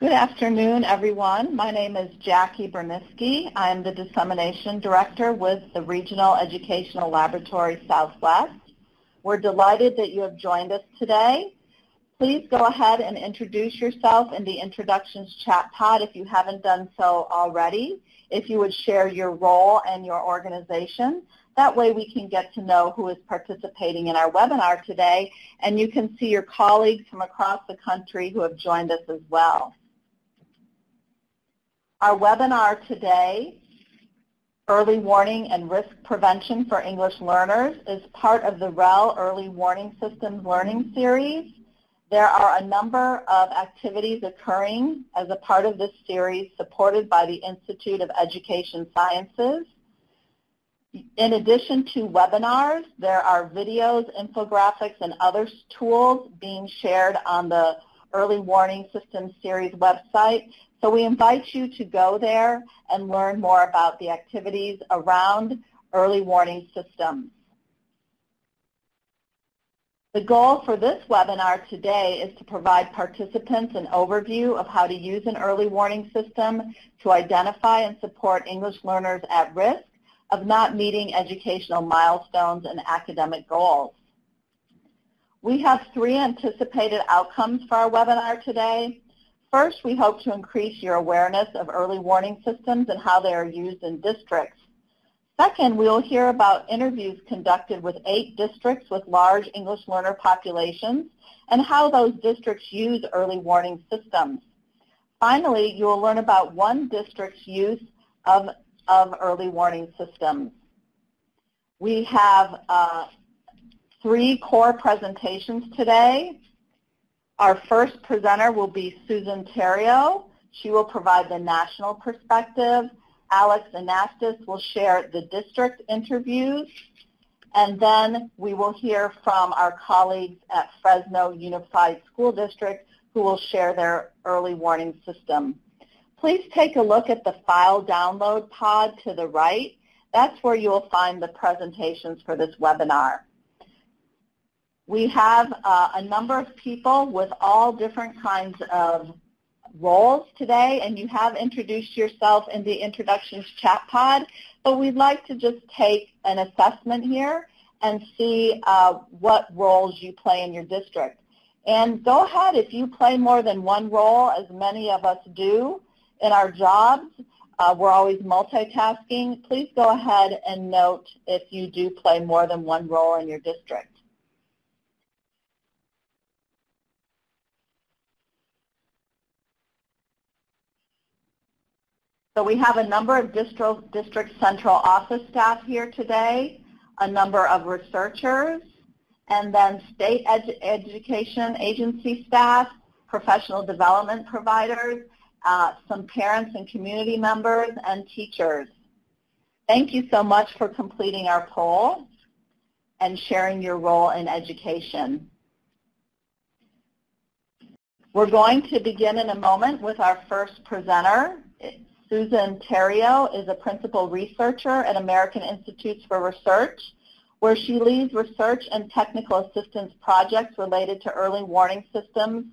Good afternoon, everyone. My name is Jackie Berniski. I am the Dissemination Director with the Regional Educational Laboratories Southwest. We're delighted that you have joined us today. Please go ahead and introduce yourself in the Introductions chat pod if you haven't done so already. If you would share your role and your organization, that way we can get to know who is participating in our webinar today, and you can see your colleagues from across the country who have joined us as well. Our webinar today, Early Warning and Risk Prevention for English Learners, is part of the REL Early Warning Systems Learning Series. There are a number of activities occurring as a part of this series supported by the Institute of Education Sciences. In addition to webinars, there are videos, infographics, and other tools being shared on the Early Warning Systems Series website. So we invite you to go there and learn more about the activities around early warning systems. The goal for this webinar today is to provide participants an overview of how to use an early warning system to identify and support English learners at risk of not meeting educational milestones and academic goals. We have 3 anticipated outcomes for our webinar today. First, we hope to increase your awareness of early warning systems and how they are used in districts. Second, we will hear about interviews conducted with 8 districts with large English learner populations and how those districts use early warning systems. Finally, you will learn about one district's use of early warning systems. We have 3 core presentations today. Our first presenter will be Susan Therriault. She will provide the national perspective. Alex Anastos will share the district interviews. And then we will hear from our colleagues at Fresno Unified School District who will share their early warning system. Please take a look at the file download pod to the right. That's where you will find the presentations for this webinar. We have a number of people with all different kinds of roles today, and you have introduced yourself in the Introductions chat pod, but we'd like to just take an assessment here and see what roles you play in your district. And go ahead, if you play more than one role, as many of us do in our jobs, we're always multitasking, please go ahead and note if you do play more than one role in your district. So we have a number of district central office staff here today, a number of researchers, and then state education agency staff, professional development providers, some parents and community members, and teachers. Thank you so much for completing our poll and sharing your role in education. We're going to begin in a moment with our first presenter. Susan Therriault is a principal researcher at American Institutes for Research, where she leads research and technical assistance projects related to early warning systems,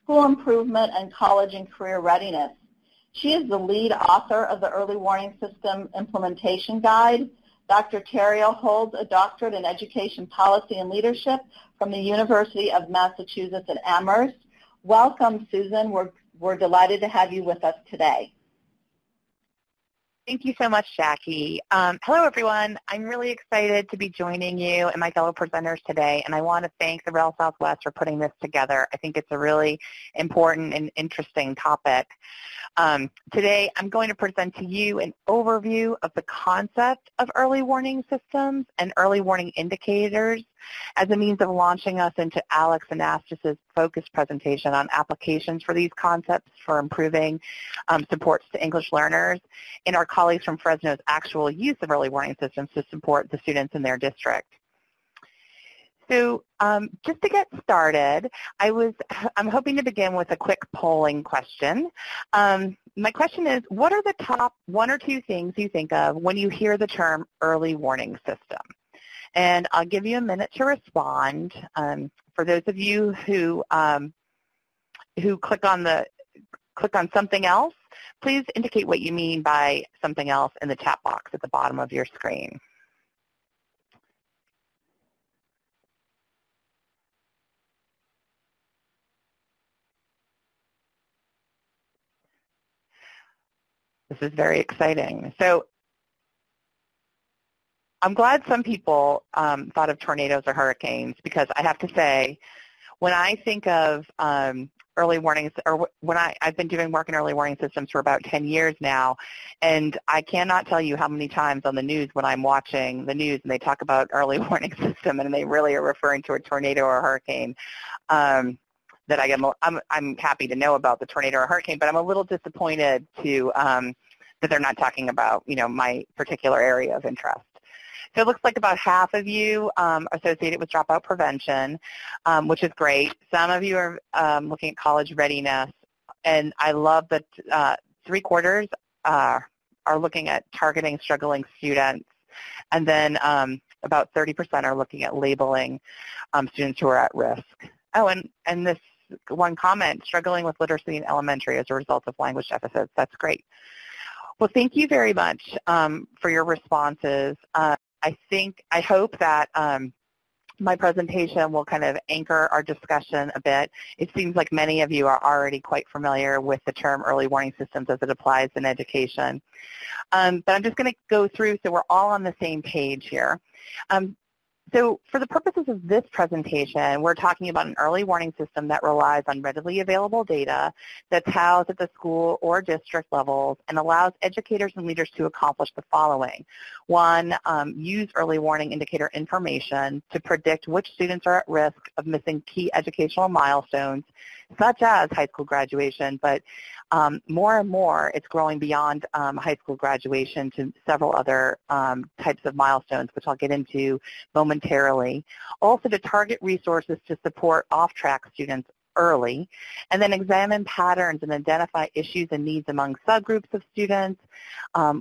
school improvement, and college and career readiness. She is the lead author of the Early Warning System Implementation Guide. Dr. Therriault holds a doctorate in education policy and leadership from the University of Massachusetts at Amherst. Welcome, Susan. We're delighted to have you with us today. Thank you so much, Jackie. Hello, everyone. I'm really excited to be joining you and my fellow presenters today, and I want to thank the REL Southwest for putting this together. I think it's a really important and interesting topic. Today, I'm going to present to you an overview of the concept of early warning systems and early warning indicators as a means of launching us into Alex Anastos' focused presentation on applications for these concepts for improving supports to English learners and our colleagues from Fresno's actual use of early warning systems to support the students in their district. So just to get started, I'm hoping to begin with a quick polling question. My question is, what are the top 1 or 2 things you think of when you hear the term early warning system? And I'll give you a minute to respond. For those of you who click on something else, please indicate what you mean by something else in the chat box at the bottom of your screen. This is very exciting. So I'm glad some people thought of tornadoes or hurricanes, because I have to say, when I think of early warnings, or when I've been doing work in early warning systems for about 10 years now, and I cannot tell you how many times on the news when I'm watching the news and they talk about early warning system and they really are referring to a tornado or a hurricane, that I'm happy to know about the tornado or hurricane, but I'm a little disappointed to that they're not talking about, my particular area of interest. So it looks like about half of you associated with dropout prevention, which is great. Some of you are looking at college readiness, and I love that 3/4 are looking at targeting struggling students, and then about 30% are looking at labeling students who are at risk. Oh, and this one comment, struggling with literacy in elementary as a result of language deficits. That's great. Well, thank you very much for your responses. I hope that my presentation will kind of anchor our discussion a bit. It seems like many of you are already quite familiar with the term early warning systems as it applies in education. But I'm just going to go through so we're all on the same page here. So for the purposes of this presentation, we're talking about an early warning system that relies on readily available data that's housed at the school or district levels and allows educators and leaders to accomplish the following. 1, use early warning indicator information to predict which students are at risk of missing key educational milestones, such as high school graduation, but more and more it's growing beyond high school graduation to several other types of milestones, which I'll get into momentarily. Also to target resources to support off-track students early, and then examine patterns and identify issues and needs among subgroups of students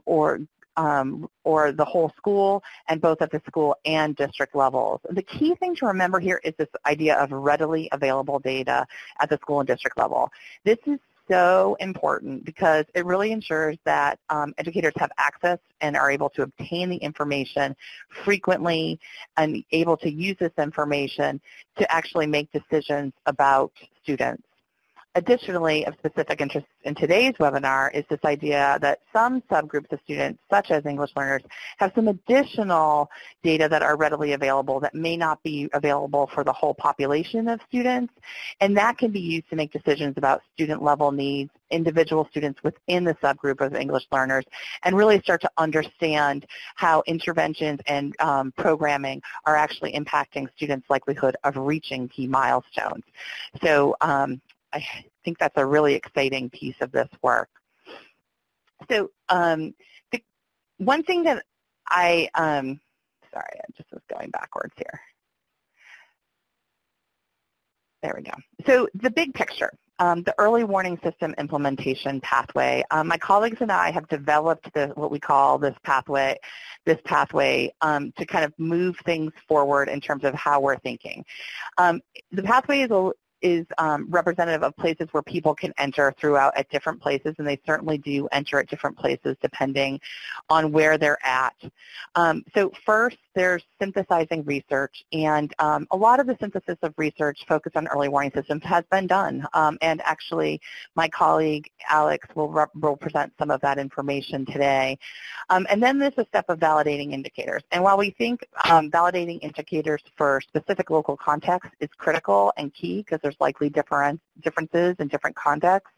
or the whole school, and both at the school and district levels. The key thing to remember here is this idea of readily available data at the school and district level. This is so important because it really ensures that educators have access and are able to obtain the information frequently and able to use this information to actually make decisions about students. Additionally, of specific interest in today's webinar is this idea that some subgroups of students, such as English learners, have some additional data that are readily available that may not be available for the whole population of students, and that can be used to make decisions about student-level needs, individual students within the subgroup of English learners, and really start to understand how interventions and programming are actually impacting students' likelihood of reaching key milestones. So I think that's a really exciting piece of this work. So the one thing that sorry, I just was going backwards here. There we go. So the big picture, the early warning system implementation pathway. My colleagues and I have developed what we call this pathway to kind of move things forward in terms of how we're thinking. The pathway is representative of places where people can enter throughout at different places, and they certainly do enter at different places depending on where they're at. So first, there's synthesizing research, and a lot of the synthesis of research focused on early warning systems has been done, and actually my colleague Alex will present some of that information today. And then there's a step of validating indicators, and while we think validating indicators for specific local context is critical and key because there's likely differences in different contexts,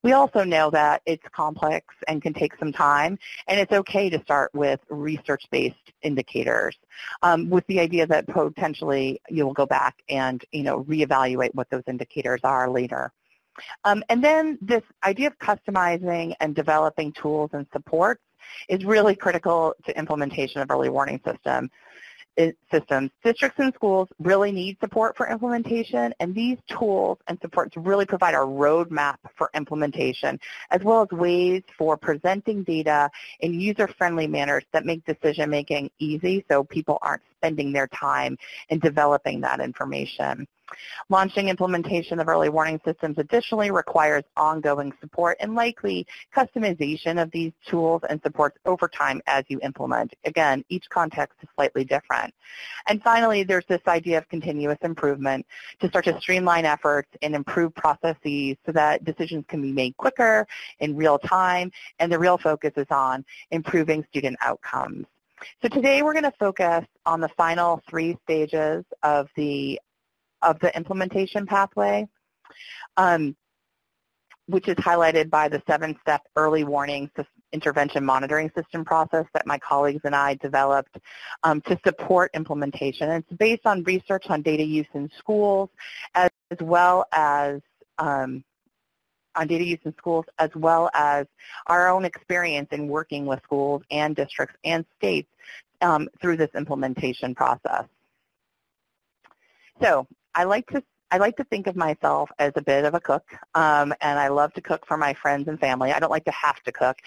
we also know that it's complex and can take some time, and it's okay to start with research-based indicators with the idea that potentially you will go back and reevaluate what those indicators are later. And then this idea of customizing and developing tools and supports is really critical to implementation of early warning system. systems, districts and schools really need support for implementation, and these tools and supports really provide a roadmap for implementation, as well as ways for presenting data in user-friendly manners that make decision-making easy so people aren't spending their time in developing that information. Launching implementation of early warning systems additionally requires ongoing support and likely customization of these tools and supports over time as you implement. Again, each context is slightly different. And finally, there's this idea of continuous improvement to start to streamline efforts and improve processes so that decisions can be made quicker in real time, and the real focus is on improving student outcomes. So today we're going to focus on the final 3 stages of the implementation pathway, which is highlighted by the 7-step early warning intervention monitoring system process that my colleagues and I developed to support implementation. And it's based on research on data use in schools as well as our own experience in working with schools and districts and states through this implementation process. So I like to think of myself as a bit of a cook, and I love to cook for my friends and family. I don't like to have to cook.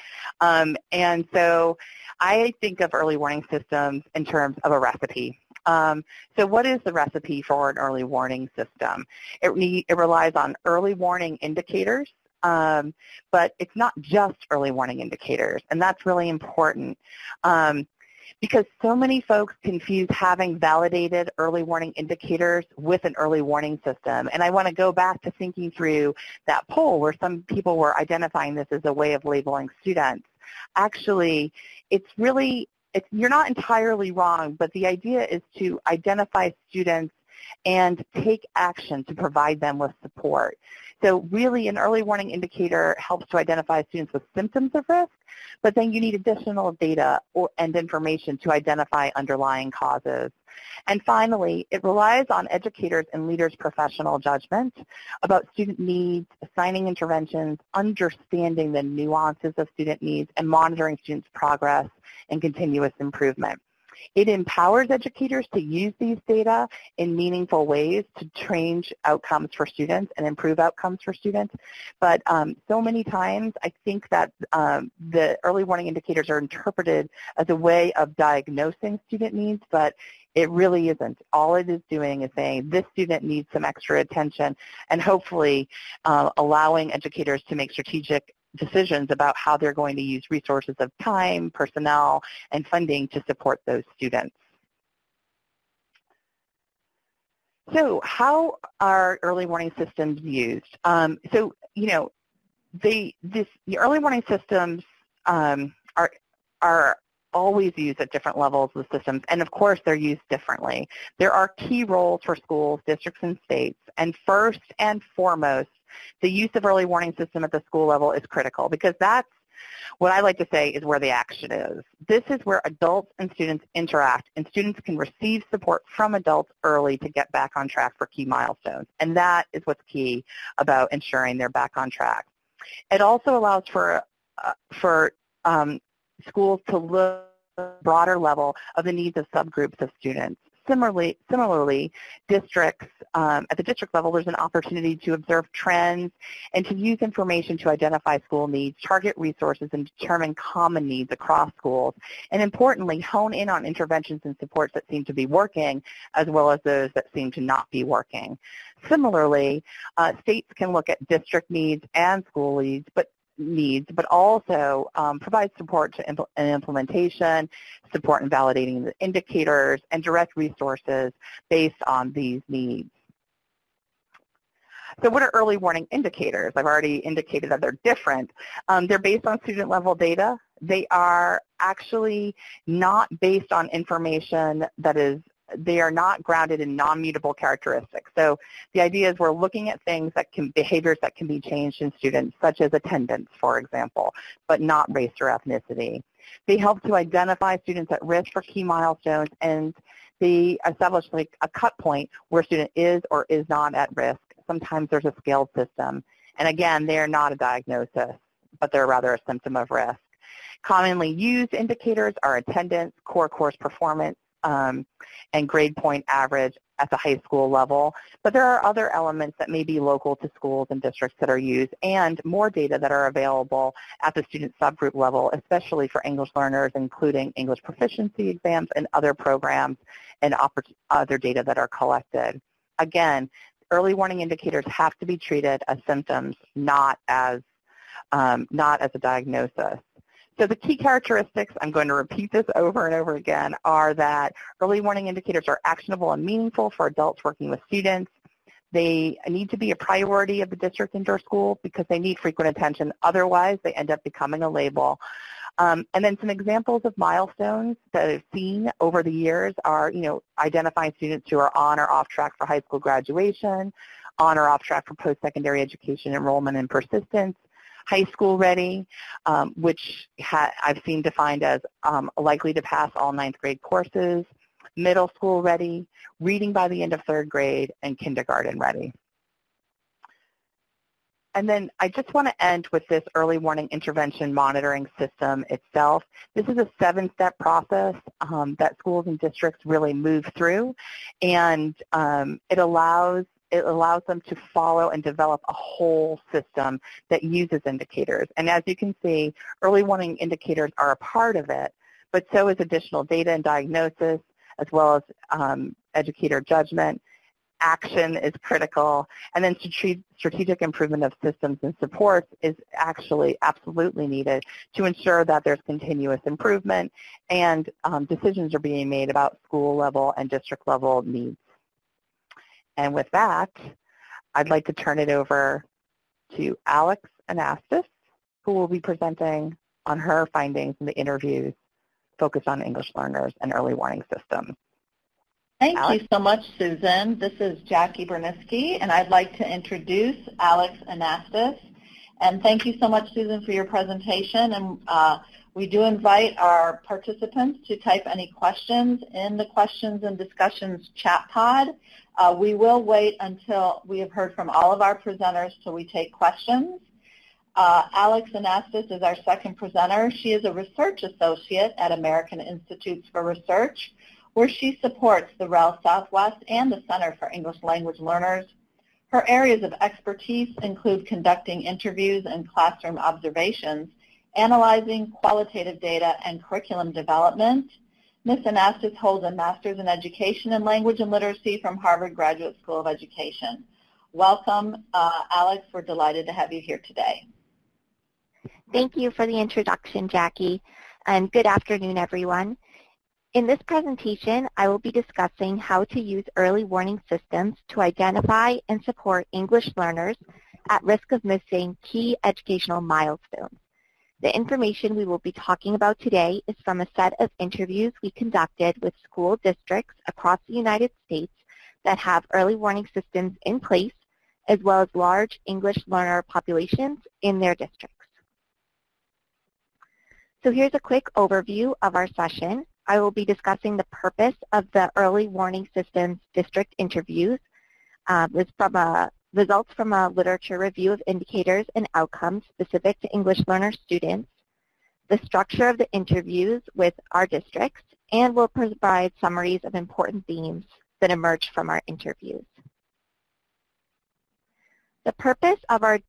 And so I think of early warning systems in terms of a recipe. So what is the recipe for an early warning system? It relies on early warning indicators, but it's not just early warning indicators, and that's really important. Because so many folks confuse having validated early warning indicators with an early warning system. And I want to go back to thinking through that poll where some people were identifying this as a way of labeling students. Actually, you're not entirely wrong, but the idea is to identify students and take action to provide them with support. So really an early warning indicator helps to identify students with symptoms of risk, but then you need additional data and information to identify underlying causes. And finally, it relies on educators and leaders' professional judgment about student needs, assigning interventions, understanding the nuances of student needs, and monitoring students' progress and continuous improvement. It empowers educators to use these data in meaningful ways to change outcomes for students and improve outcomes for students. But so many times I think that the early warning indicators are interpreted as a way of diagnosing student needs, but it really isn't. All it is doing is saying this student needs some extra attention and hopefully allowing educators to make strategic decisions about how they're going to use resources of time, personnel, and funding to support those students. So how are early warning systems used? The early warning systems are always used at different levels of the systems, and of course they're used differently. There are key roles for schools, districts, and states, and first and foremost, the use of early warning system at the school level is critical because that's what I like to say is where the action is. This is where adults and students interact, and students can receive support from adults early to get back on track for key milestones, and that is what's key about ensuring they're back on track. It also allows for schools to look at a broader level of the needs of subgroups of students. Similarly, districts, at the district level, there's an opportunity to observe trends and to use information to identify school needs, target resources, and determine common needs across schools, and importantly, hone in on interventions and supports that seem to be working, as well as those that seem to not be working. Similarly, states can look at district needs and school needs, but also provide support to implementation, support in validating the indicators, and direct resources based on these needs. So what are early warning indicators? I've already indicated that they're different. They're based on student-level data. They are actually not based on information they are not grounded in non-mutable characteristics. So the idea is we're looking at behaviors that can be changed in students, such as attendance, for example, but not race or ethnicity. They help to identify students at risk for key milestones, and they establish like a cut point where a student is or is not at risk. Sometimes there's a scaled system. And again, they are not a diagnosis, but they're rather a symptom of risk. Commonly used indicators are attendance, core course performance, and grade point average at the high school level. But there are other elements that may be local to schools and districts that are used, and more data that are available at the student subgroup level, especially for English learners, including English proficiency exams and other programs and other data that are collected. Again, early warning indicators have to be treated as symptoms, not as a diagnosis. So the key characteristics, I'm going to repeat this over and over again, are that early warning indicators are actionable and meaningful for adults working with students. They need to be a priority of the district and/or school because they need frequent attention. Otherwise, they end up becoming a label. And then some examples of milestones that I've seen over the years are, identifying students who are on or off track for high school graduation, on or off track for post-secondary education enrollment and persistence, high school ready, which I've seen defined as likely to pass all 9th grade courses, middle school ready, reading by the end of 3rd grade, and kindergarten ready. And then I just want to end with this early warning intervention monitoring system itself. This is a 7-step process that schools and districts really move through, and it allows them to follow and develop a whole system that uses indicators. And as you can see, early warning indicators are a part of it, but so is additional data and diagnosis, as well as educator judgment. Action is critical, and then strategic improvement of systems and supports is actually absolutely needed to ensure that there's continuous improvement and decisions are being made about school level and district level needs. And with that, I'd like to turn it over to Alex Anastos, who will be presenting on her findings in the interviews focused on English learners and early warning systems. Thank you so much, Susan. This is Jackie Berniski, and I'd like to introduce Alex Anastos. And thank you so much, Susan, for your presentation. And we do invite our participants to type any questions in the questions and discussions chat pod. We will wait until we have heard from all of our presenters till we take questions. Alex Anastos is our second presenter. She is a research associate at American Institutes for Research, where she supports the REL Southwest and the Center for English Language Learners. Her areas of expertise include conducting interviews and classroom observations, analyzing qualitative data, and curriculum development. Ms. Anastos holds a Master's in Education and Language and Literacy from Harvard Graduate School of Education. Welcome, Alex. We're delighted to have you here today. Thank you for the introduction, Jackie, and good afternoon, everyone. In this presentation, I will be discussing how to use early warning systems to identify and support English learners at risk of missing key educational milestones. The information we will be talking about today is from a set of interviews we conducted with school districts across the United States that have early warning systems in place, as well as large English learner populations in their districts. So here's a quick overview of our session. I will be discussing the purpose of the early warning systems district interviews. Results from a literature review of indicators and outcomes specific to English learner students, the structure of the interviews with our districts, and will provide summaries of important themes that emerge from our interviews. The purpose of our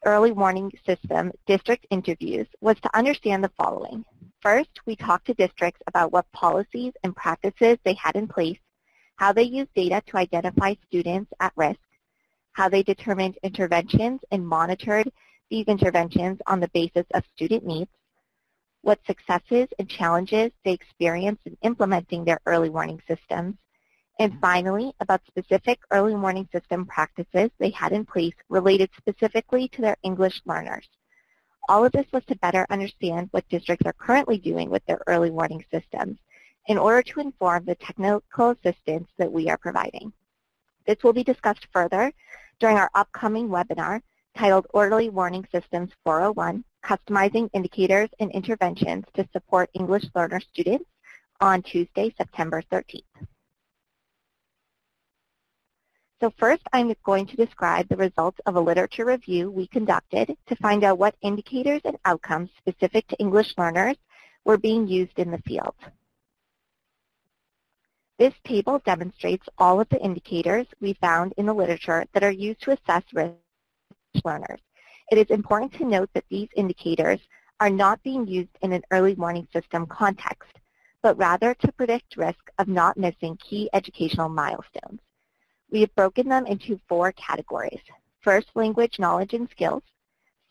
early warning system district interviews was to understand the following. First, we talked to districts about what policies and practices they had in place, how they used data to identify students at risk, how they determined interventions and monitored these interventions on the basis of student needs, what successes and challenges they experienced in implementing their early warning systems, and finally, about specific early warning system practices they had in place related specifically to their English learners. All of this was to better understand what districts are currently doing with their early warning systems in order to inform the technical assistance that we are providing. This will be discussed further during our upcoming webinar titled Early Warning Systems 401, Customizing Indicators and Interventions to Support English Learner Students on Tuesday, September 13th. So first, I'm going to describe the results of a literature review we conducted to find out what indicators and outcomes specific to English learners were being used in the field. This table demonstrates all of the indicators we found in the literature that are used to assess risk learners. It is important to note that these indicators are not being used in an early warning system context, but rather to predict risk of not missing key educational milestones. We have broken them into 4 categories: first language knowledge and skills,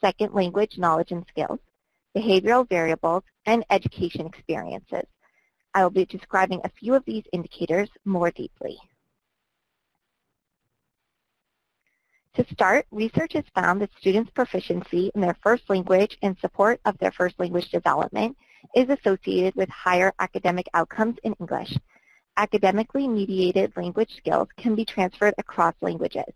second language knowledge and skills, behavioral variables, and education experiences. I will be describing a few of these indicators more deeply. To start, research has found that students' proficiency in their first language and support of their first language development is associated with higher academic outcomes in English. Academically mediated language skills can be transferred across languages.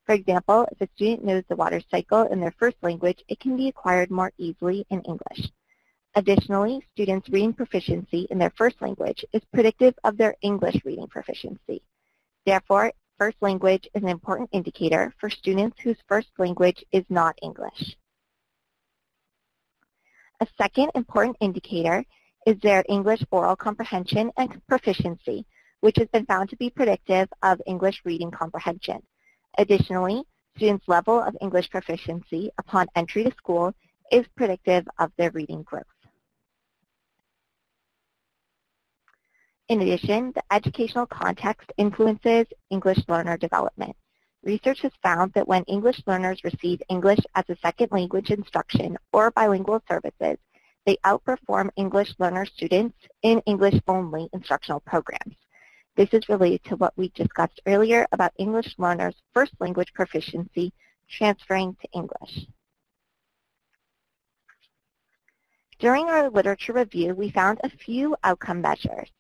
For example, if a student knows the water cycle in their first language, it can be acquired more easily in English. Additionally, students' reading proficiency in their first language is predictive of their English reading proficiency. Therefore, first language is an important indicator for students whose first language is not English. A second important indicator is their English oral comprehension and proficiency, which has been found to be predictive of English reading comprehension. Additionally, students' level of English proficiency upon entry to school is predictive of their reading growth. In addition, the educational context influences English learner development. Research has found that when English learners receive English as a second language instruction or bilingual services, they outperform English learner students in English-only instructional programs. This is related to what we discussed earlier about English learners' first language proficiency transferring to English. During our literature review, we found a few outcome measures.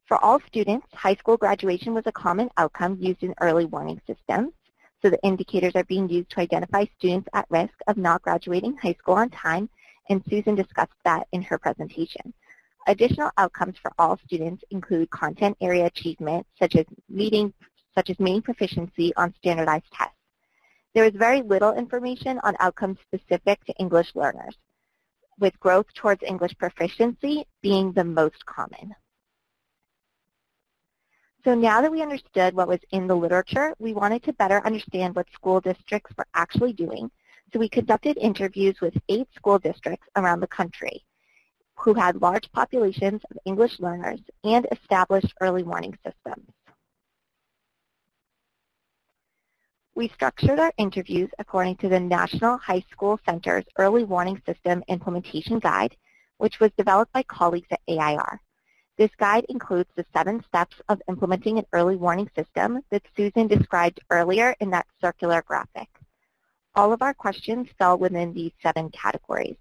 For all students, high school graduation was a common outcome used in early warning systems. So the indicators are being used to identify students at risk of not graduating high school on time, and Susan discussed that in her presentation. Additional outcomes for all students include content area achievement, such as meeting proficiency on standardized tests. There is very little information on outcomes specific to English learners, with growth towards English proficiency being the most common. So now that we understood what was in the literature, we wanted to better understand what school districts were actually doing. So we conducted interviews with 8 school districts around the country who had large populations of English learners and established early warning systems. We structured our interviews according to the National High School Center's Early Warning System Implementation Guide, which was developed by colleagues at AIR. This guide includes the 7 steps of implementing an early warning system that Susan described earlier in that circular graphic. All of our questions fell within these 7 categories.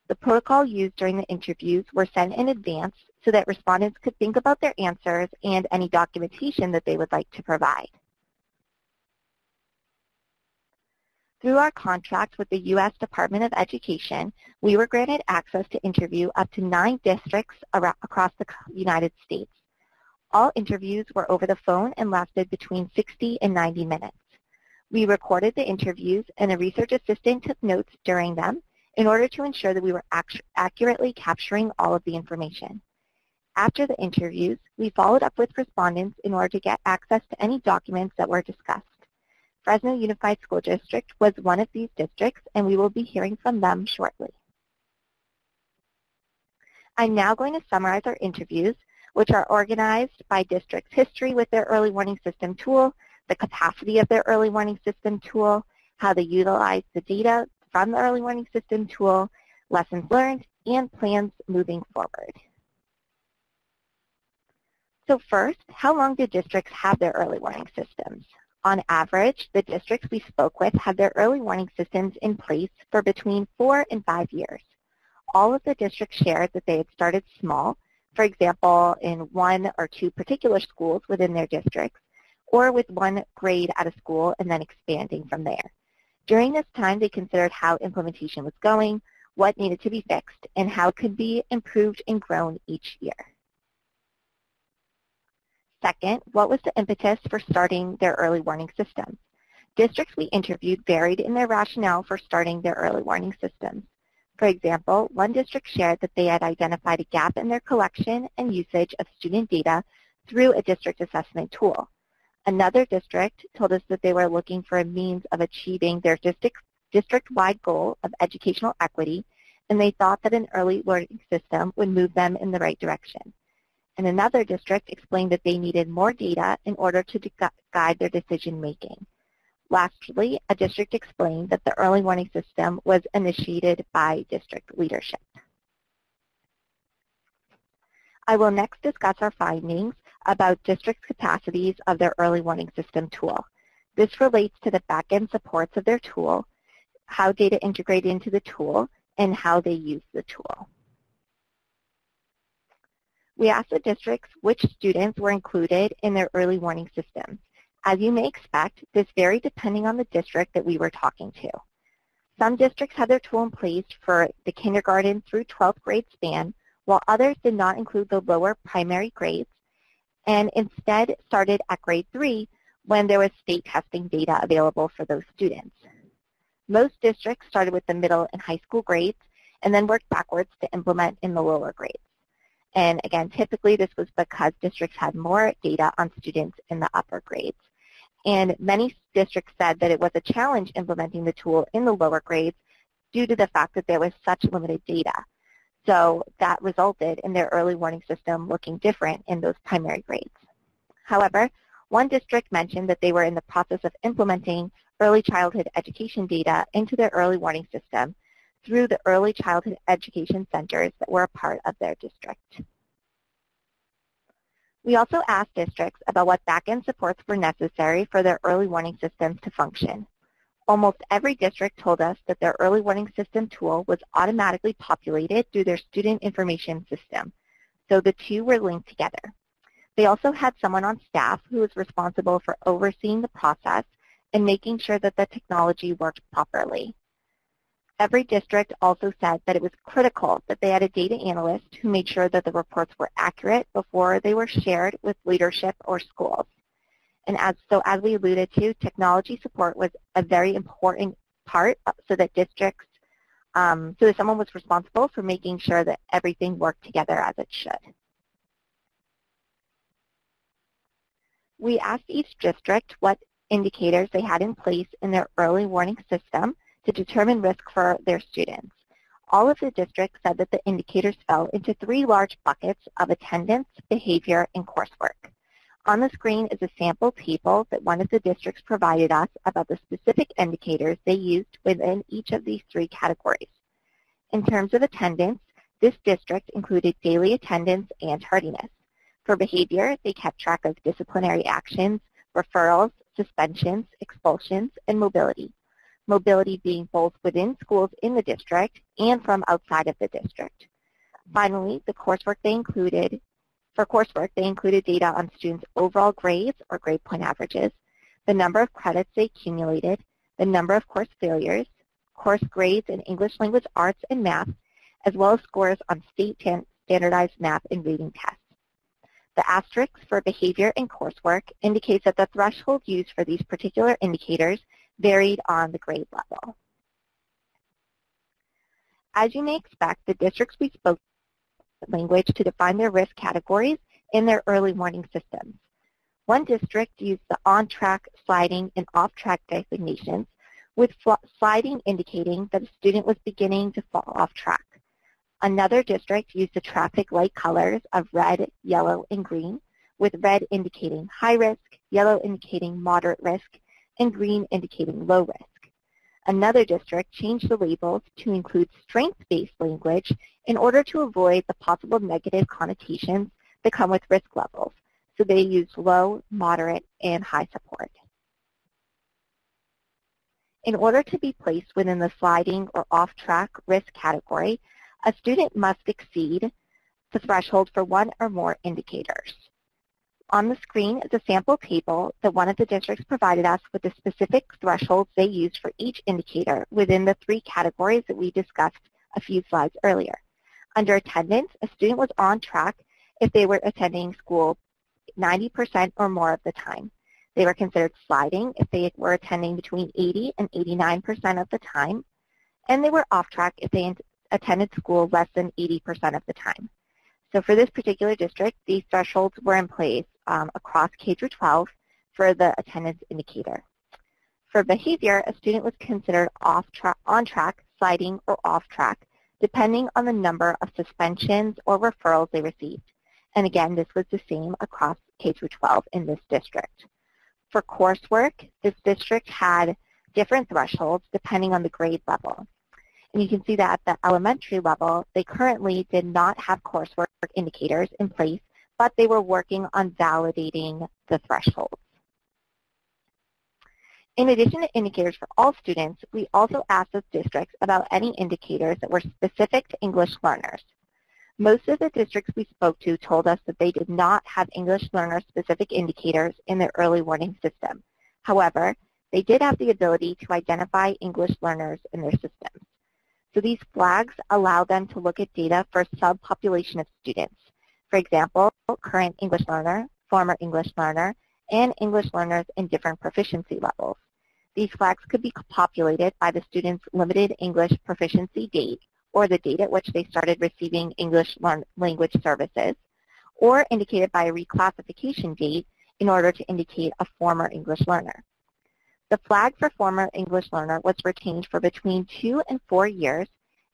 The protocol used during the interviews were sent in advance so that respondents could think about their answers and any documentation that they would like to provide. Through our contract with the U.S. Department of Education, we were granted access to interview up to 9 districts across the United States. All interviews were over the phone and lasted between 60 and 90 minutes. We recorded the interviews, and a research assistant took notes during them in order to ensure that we were accurately capturing all of the information. After the interviews, we followed up with respondents in order to get access to any documents that were discussed. Fresno Unified School District was one of these districts, and we will be hearing from them shortly. I'm now going to summarize our interviews, which are organized by district's history with their early warning system tool, the capacity of their early warning system tool, how they utilize the data from the early warning system tool, lessons learned, and plans moving forward. So first, how long do districts have their early warning systems? On average, the districts we spoke with had their early warning systems in place for between 4 and 5 years. All of the districts shared that they had started small, for example, in 1 or 2 particular schools within their districts, or with 1 grade at a school and then expanding from there. During this time, they considered how implementation was going, what needed to be fixed, and how it could be improved and grown each year. Second, what was the impetus for starting their early warning systems? Districts we interviewed varied in their rationale for starting their early warning systems. For example, one district shared that they had identified a gap in their collection and usage of student data through a district assessment tool. Another district told us that they were looking for a means of achieving their district-wide goal of educational equity, and they thought that an early learning system would move them in the right direction. And another district explained that they needed more data in order to guide their decision-making. Lastly, a district explained that the early warning system was initiated by district leadership. I will next discuss our findings about district capacities of their early warning system tool. This relates to the back-end supports of their tool, how data integrate into the tool, and how they use the tool. We asked the districts which students were included in their early warning system. As you may expect, this varied depending on the district that we were talking to. Some districts had their tool in place for the kindergarten through 12th grade span, while others did not include the lower primary grades and instead started at grade 3 when there was state testing data available for those students. Most districts started with the middle and high school grades and then worked backwards to implement in the lower grades. And again, typically this was because districts had more data on students in the upper grades. And many districts said that it was a challenge implementing the tool in the lower grades due to the fact that there was such limited data. So that resulted in their early warning system looking different in those primary grades. However, one district mentioned that they were in the process of implementing early childhood education data into their early warning system through the early childhood education centers that were a part of their district. We also asked districts about what back-end supports were necessary for their early warning systems to function. Almost every district told us that their early warning system tool was automatically populated through their student information system, so the two were linked together. They also had someone on staff who was responsible for overseeing the process and making sure that the technology worked properly. Every district also said that it was critical that they had a data analyst who made sure that the reports were accurate before they were shared with leadership or schools. And as we alluded to, technology support was a very important part so that districts, so that someone was responsible for making sure that everything worked together as it should. We asked each district what indicators they had in place in their early warning system to determine risk for their students. All of the districts said that the indicators fell into 3 large buckets of attendance, behavior, and coursework. On the screen is a sample table that one of the districts provided us about the specific indicators they used within each of these 3 categories. In terms of attendance, this district included daily attendance and tardiness. For behavior, they kept track of disciplinary actions, referrals, suspensions, expulsions, and mobility. Mobility being both within schools in the district and from outside of the district. Finally, the coursework they included data on students' overall grades or grade point averages, the number of credits they accumulated, the number of course failures, course grades in English language arts and math, as well as scores on state standardized math and reading tests. The asterisks for behavior and coursework indicates that the threshold used for these particular indicators varied on the grade level. As you may expect, the districts we spoke language to define their risk categories in their early warning systems. One district used the on-track, sliding, and off-track designations, with sliding indicating that a student was beginning to fall off track. Another district used the traffic light colors of red, yellow, and green, with red indicating high risk, yellow indicating moderate risk, and green indicating low risk. Another district changed the labels to include strength-based language in order to avoid the possible negative connotations that come with risk levels, so they used low, moderate, and high support. In order to be placed within the sliding or off-track risk category, a student must exceed the threshold for one or more indicators. On the screen is a sample table that one of the districts provided us with the specific thresholds they used for each indicator within the 3 categories that we discussed a few slides earlier. Under attendance, a student was on track if they were attending school 90% or more of the time. They were considered sliding if they were attending between 80 and 89% of the time, and they were off track if they attended school less than 80% of the time. So for this particular district, these thresholds were in place across K-12 for the attendance indicator. For behavior, a student was considered on track, sliding, or off track, depending on the number of suspensions or referrals they received. And again, this was the same across K-12 in this district. For coursework, this district had different thresholds depending on the grade level. And you can see that at the elementary level, they currently did not have coursework indicators in place, but they were working on validating the thresholds. In addition to indicators for all students, we also asked those districts about any indicators that were specific to English learners. Most of the districts we spoke to told us that they did not have English learner-specific indicators in their early warning system. However, they did have the ability to identify English learners in their systems. So these flags allow them to look at data for a subpopulation of students. For example, current English learner, former English learner, and English learners in different proficiency levels. These flags could be populated by the student's limited English proficiency date, or the date at which they started receiving English language services, or indicated by a reclassification date in order to indicate a former English learner. The flag for former English learner was retained for between 2 and 4 years,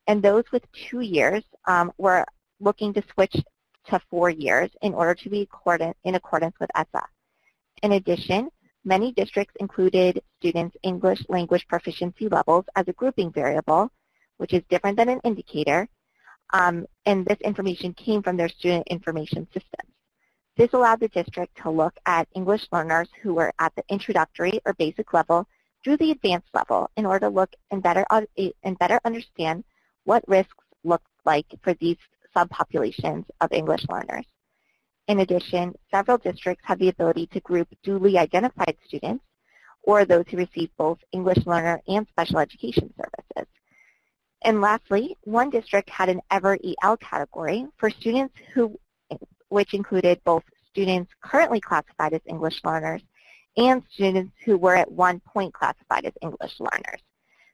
and those with 2 years were looking to switch to 4 years in order to be in accordance with ESSA. In addition, many districts included students' English language proficiency levels as a grouping variable, which is different than an indicator, and this information came from their student information systems. This allowed the district to look at English learners who were at the introductory or basic level through the advanced level in order to look and better understand what risks looked like for these subpopulations of English learners. In addition, several districts have the ability to group duly identified students, or those who receive both English learner and special education services. And lastly, one district had an EVER-EL category for students which included both students currently classified as English learners and students who were at one point classified as English learners.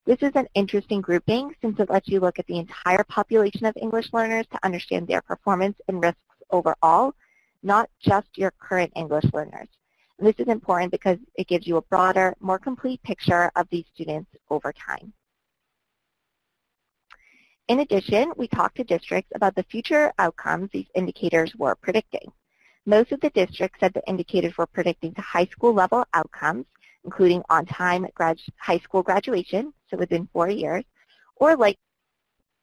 This is an interesting grouping since it lets you look at the entire population of English learners to understand their performance and risks overall, not just your current English learners. And this is important because it gives you a broader, more complete picture of these students over time. In addition, we talked to districts about the future outcomes these indicators were predicting. Most of the districts said the indicators were predicting to high school level outcomes, including on-time high school graduation, so within 4 years, or like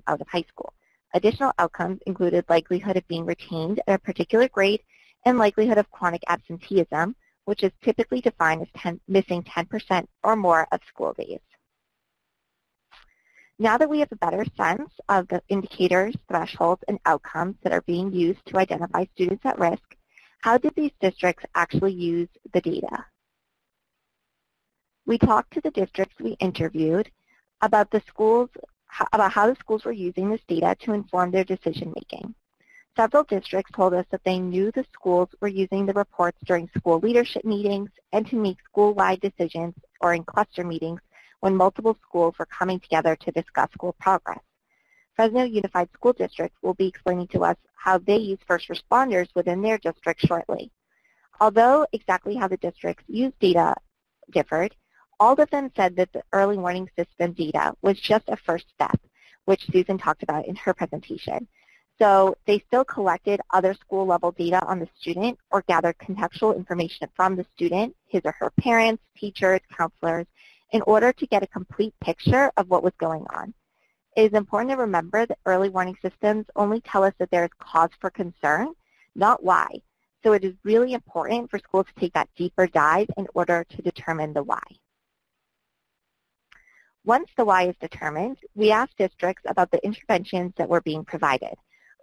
out of high school. Additional outcomes included likelihood of being retained at a particular grade and likelihood of chronic absenteeism, which is typically defined as missing 10% or more of school days. Now that we have a better sense of the indicators, thresholds, and outcomes that are being used to identify students at risk, how did these districts actually use the data? We talked to the districts we interviewed about how the schools were using this data to inform their decision making. Several districts told us that they knew the schools were using the reports during school leadership meetings and to make school-wide decisions or in cluster meetings when multiple schools were coming together to discuss school progress. Fresno Unified School District will be explaining to us how they use first responders within their district shortly. Although exactly how the districts use data differed, all of them said that the early warning system data was just a first step, which Susan talked about in her presentation. So they still collected other school level data on the student or gathered contextual information from the student, his or her parents, teachers, counselors, in order to get a complete picture of what was going on. It is important to remember that early warning systems only tell us that there is cause for concern, not why. So it is really important for schools to take that deeper dive in order to determine the why. Once the why is determined, we asked districts about the interventions that were being provided.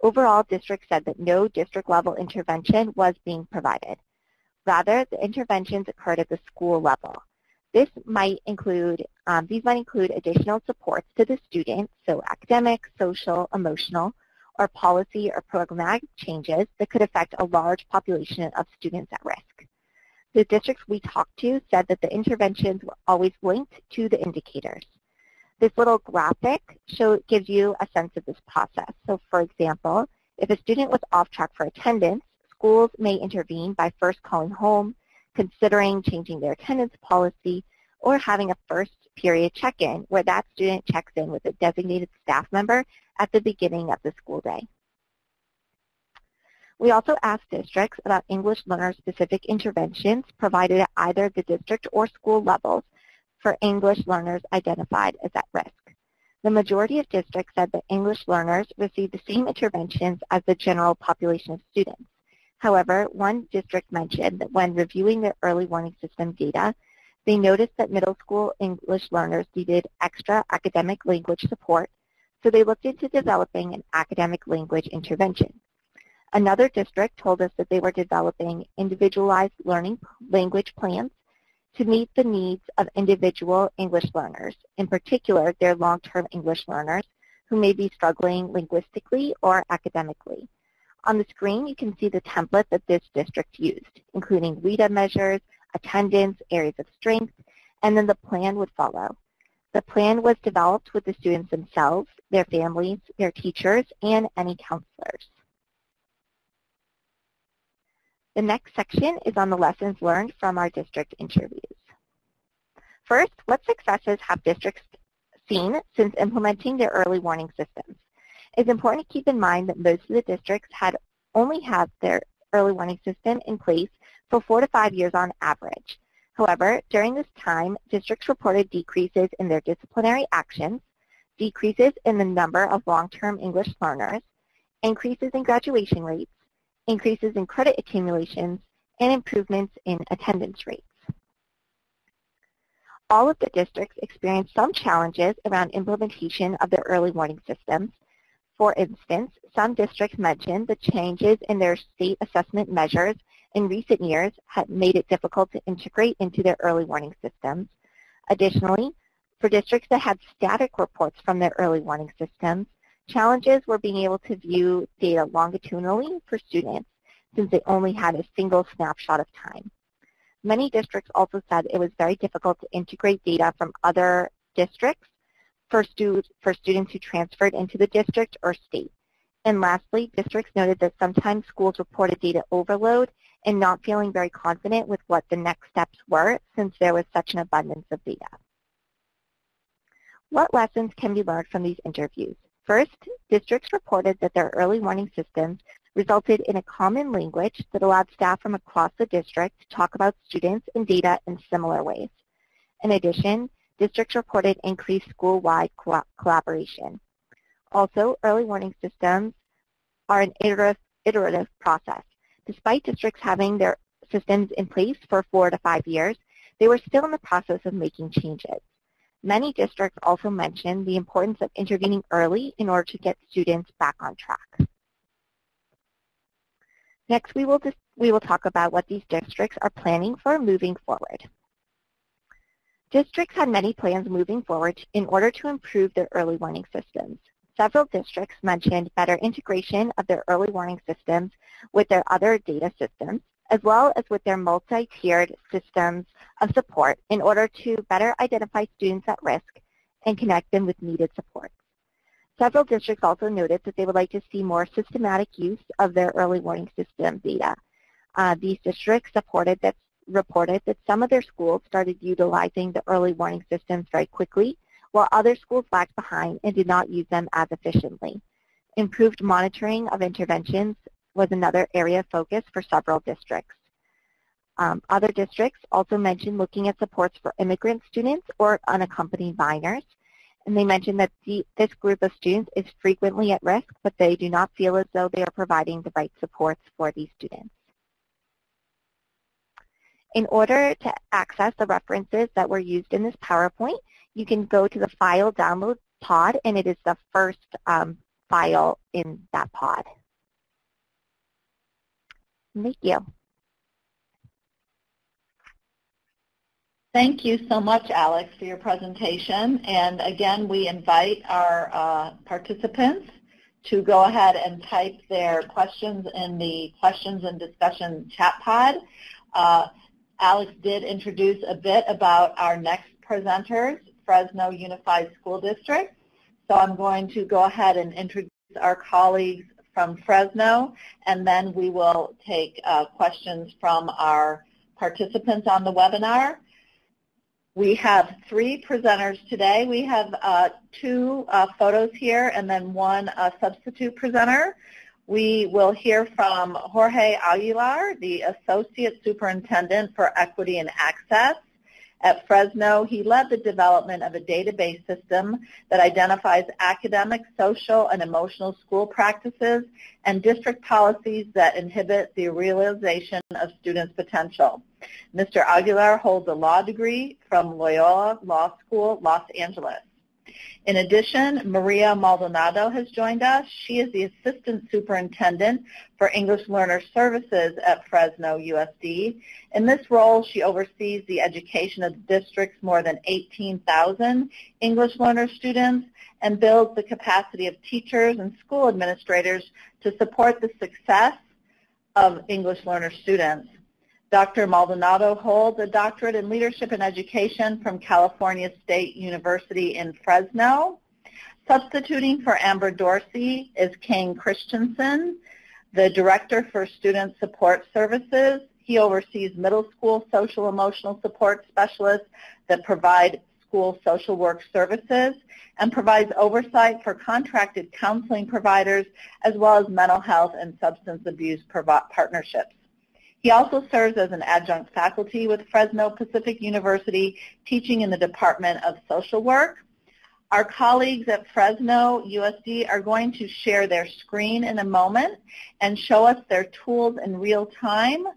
Overall, districts said that no district-level intervention was being provided. Rather, the interventions occurred at the school level. These might include additional supports to the student, so academic, social, emotional, or policy or programmatic changes that could affect a large population of students at risk. The districts we talked to said that the interventions were always linked to the indicators. This little graphic gives you a sense of this process. So for example, if a student was off track for attendance, schools may intervene by first calling home, considering changing their attendance policy, or having a first period check-in where that student checks in with a designated staff member at the beginning of the school day. We also asked districts about English learner-specific interventions provided at either the district or school levels for English learners identified as at risk. The majority of districts said that English learners received the same interventions as the general population of students. However, one district mentioned that when reviewing their early warning system data, they noticed that middle school English learners needed extra academic language support, so they looked into developing an academic language intervention. Another district told us that they were developing individualized learning language plans to meet the needs of individual English learners, in particular their long-term English learners who may be struggling linguistically or academically. On the screen, you can see the template that this district used, including WIDA measures, attendance, areas of strength, and then the plan would follow. The plan was developed with the students themselves, their families, their teachers, and any counselors. The next section is on the lessons learned from our district interviews. First, what successes have districts seen since implementing their early warning systems? It's important to keep in mind that most of the districts had only had their early warning system in place for 4 to 5 years on average. However, during this time, districts reported decreases in their disciplinary actions, decreases in the number of long-term English learners, increases in graduation rates, increases in credit accumulations, and improvements in attendance rates. All of the districts experienced some challenges around implementation of their early warning systems. For instance, some districts mentioned the changes in their state assessment measures in recent years had made it difficult to integrate into their early warning systems. Additionally, for districts that had static reports from their early warning systems, challenges were being able to view data longitudinally for students since they only had a single snapshot of time. Many districts also said it was very difficult to integrate data from other districts for students who transferred into the district or state. And lastly, districts noted that sometimes schools reported data overload and not feeling very confident with what the next steps were since there was such an abundance of data. What lessons can be learned from these interviews? First, districts reported that their early warning systems resulted in a common language that allowed staff from across the district to talk about students and data in similar ways. In addition, districts reported increased school-wide collaboration. Also, early warning systems are an iterative process. Despite districts having their systems in place for 4 to 5 years, they were still in the process of making changes. Many districts also mentioned the importance of intervening early in order to get students back on track. Next, we will talk about what these districts are planning for moving forward. Districts had many plans moving forward in order to improve their early warning systems. Several districts mentioned better integration of their early warning systems with their other data systems, as well as with their multi-tiered systems of support in order to better identify students at risk and connect them with needed support. Several districts also noted that they would like to see more systematic use of their early warning system data. These districts reported that some of their schools started utilizing the early warning systems very quickly, while other schools lagged behind and did not use them as efficiently. Improved monitoring of interventions was another area of focus for several districts. Other districts also mentioned looking at supports for immigrant students or unaccompanied minors, and they mentioned that this group of students is frequently at risk, but they do not feel as though they are providing the right supports for these students. In order to access the references that were used in this PowerPoint, you can go to the File Download pod, and it is the first file in that pod. Thank you. Thank you so much, Alex, for your presentation. And again, we invite our participants to go ahead and type their questions in the questions and discussion chat pod. Alex did introduce a bit about our next presenters, Fresno Unified School District. So I'm going to go ahead and introduce our colleagues from Fresno, and then we will take questions from our participants on the webinar. We have 3 presenters today. We have 2 photos here and then 1 substitute presenter. We will hear from Jorge Aguilar, the Associate Superintendent for Equity and Access at Fresno. He led the development of a database system that identifies academic, social, and emotional school practices and district policies that inhibit the realization of students' potential. Mr. Aguilar holds a law degree from Loyola Law School, Los Angeles. In addition, Maria Maldonado has joined us. She is the Assistant Superintendent for English Learner Services at Fresno USD. In this role, she oversees the education of the district's more than 18,000 English learner students and builds the capacity of teachers and school administrators to support the success of English learner students. Dr. Maldonado holds a doctorate in leadership and education from California State University in Fresno. Substituting for Amber Dorsey is Kane Christensen, the Director for Student Support Services. He oversees middle school social emotional support specialists that provide school social work services and provides oversight for contracted counseling providers as well as mental health and substance abuse partnerships. He also serves as an adjunct faculty with Fresno Pacific University, teaching in the Department of Social Work. Our colleagues at Fresno USD are going to share their screen in a moment and show us their tools in real time.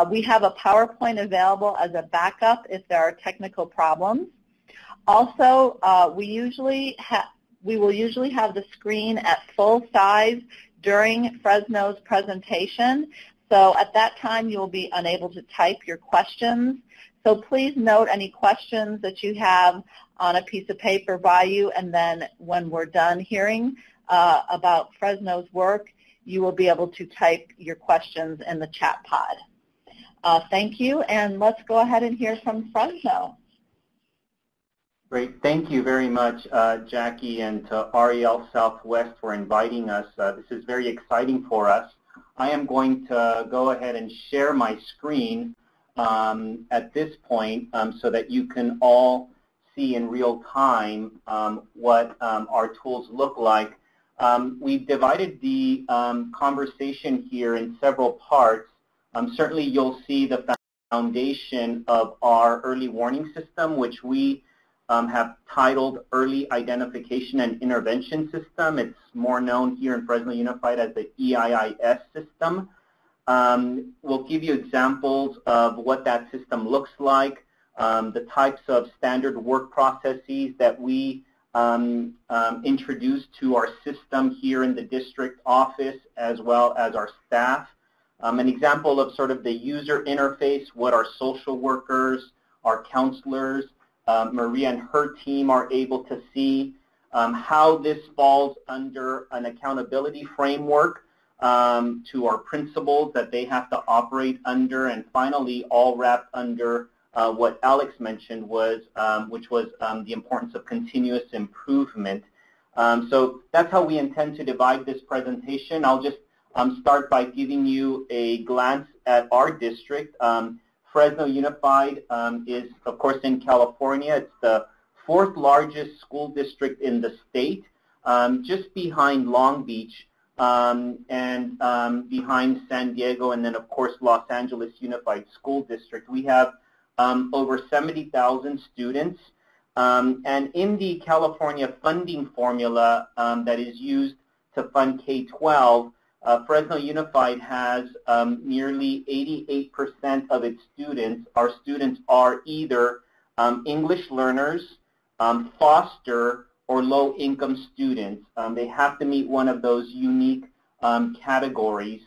We have a PowerPoint available as a backup if there are technical problems. Also, we will usually have the screen at full size during Fresno's presentation. So at that time, you will be unable to type your questions. So please note any questions that you have on a piece of paper by you, and then when we're done hearing about Fresno's work, you will be able to type your questions in the chat pod. Thank you, and let's go ahead and hear from Fresno. Great. Thank you very much, Jackie, and to REL Southwest for inviting us. This is very exciting for us. I am going to go ahead and share my screen at this point so that you can all see in real time what our tools look like. We've divided the conversation here in several parts. Certainly you'll see the foundation of our early warning system, which we have titled Early Identification and Intervention System. It's more known here in Fresno Unified as the EIIS system. We'll give you examples of what that system looks like, the types of standard work processes that we introduce to our system here in the district office as well as our staff. An example of sort of the user interface, what our social workers, our counselors, Maria and her team are able to see, how this falls under an accountability framework to our principles that they have to operate under, and finally all wrapped under what Alex mentioned was, which was the importance of continuous improvement. So that's how we intend to divide this presentation. I'll just start by giving you a glance at our district. Fresno Unified is, of course, in California. It's the 4th largest school district in the state, just behind Long Beach and behind San Diego, and then, of course, Los Angeles Unified School District. We have over 70,000 students. And in the California funding formula that is used to fund K-12, Fresno Unified has nearly 88% of its students. Our students are either English learners, foster, or low-income students. They have to meet one of those unique categories.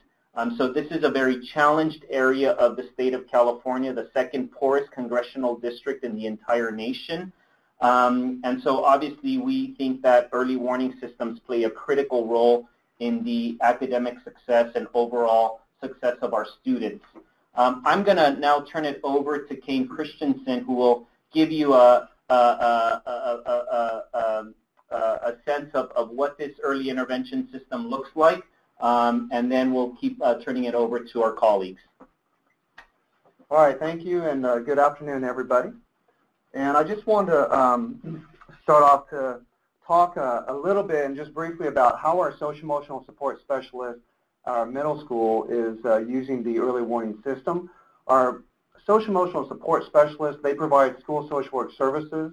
So this is a very challenged area of the state of California, the 2nd poorest congressional district in the entire nation. And so obviously we think that early warning systems play a critical role in the academic success and overall success of our students. I'm going to now turn it over to Kane Christensen, who will give you a sense of what this early intervention system looks like. and then we'll keep turning it over to our colleagues. All right, thank you, and good afternoon, everybody. And I just wanted to start off to talk a little bit and just briefly about how our social-emotional support specialist at our middle school is using the early warning system. Our social-emotional support specialists, they provide school social work services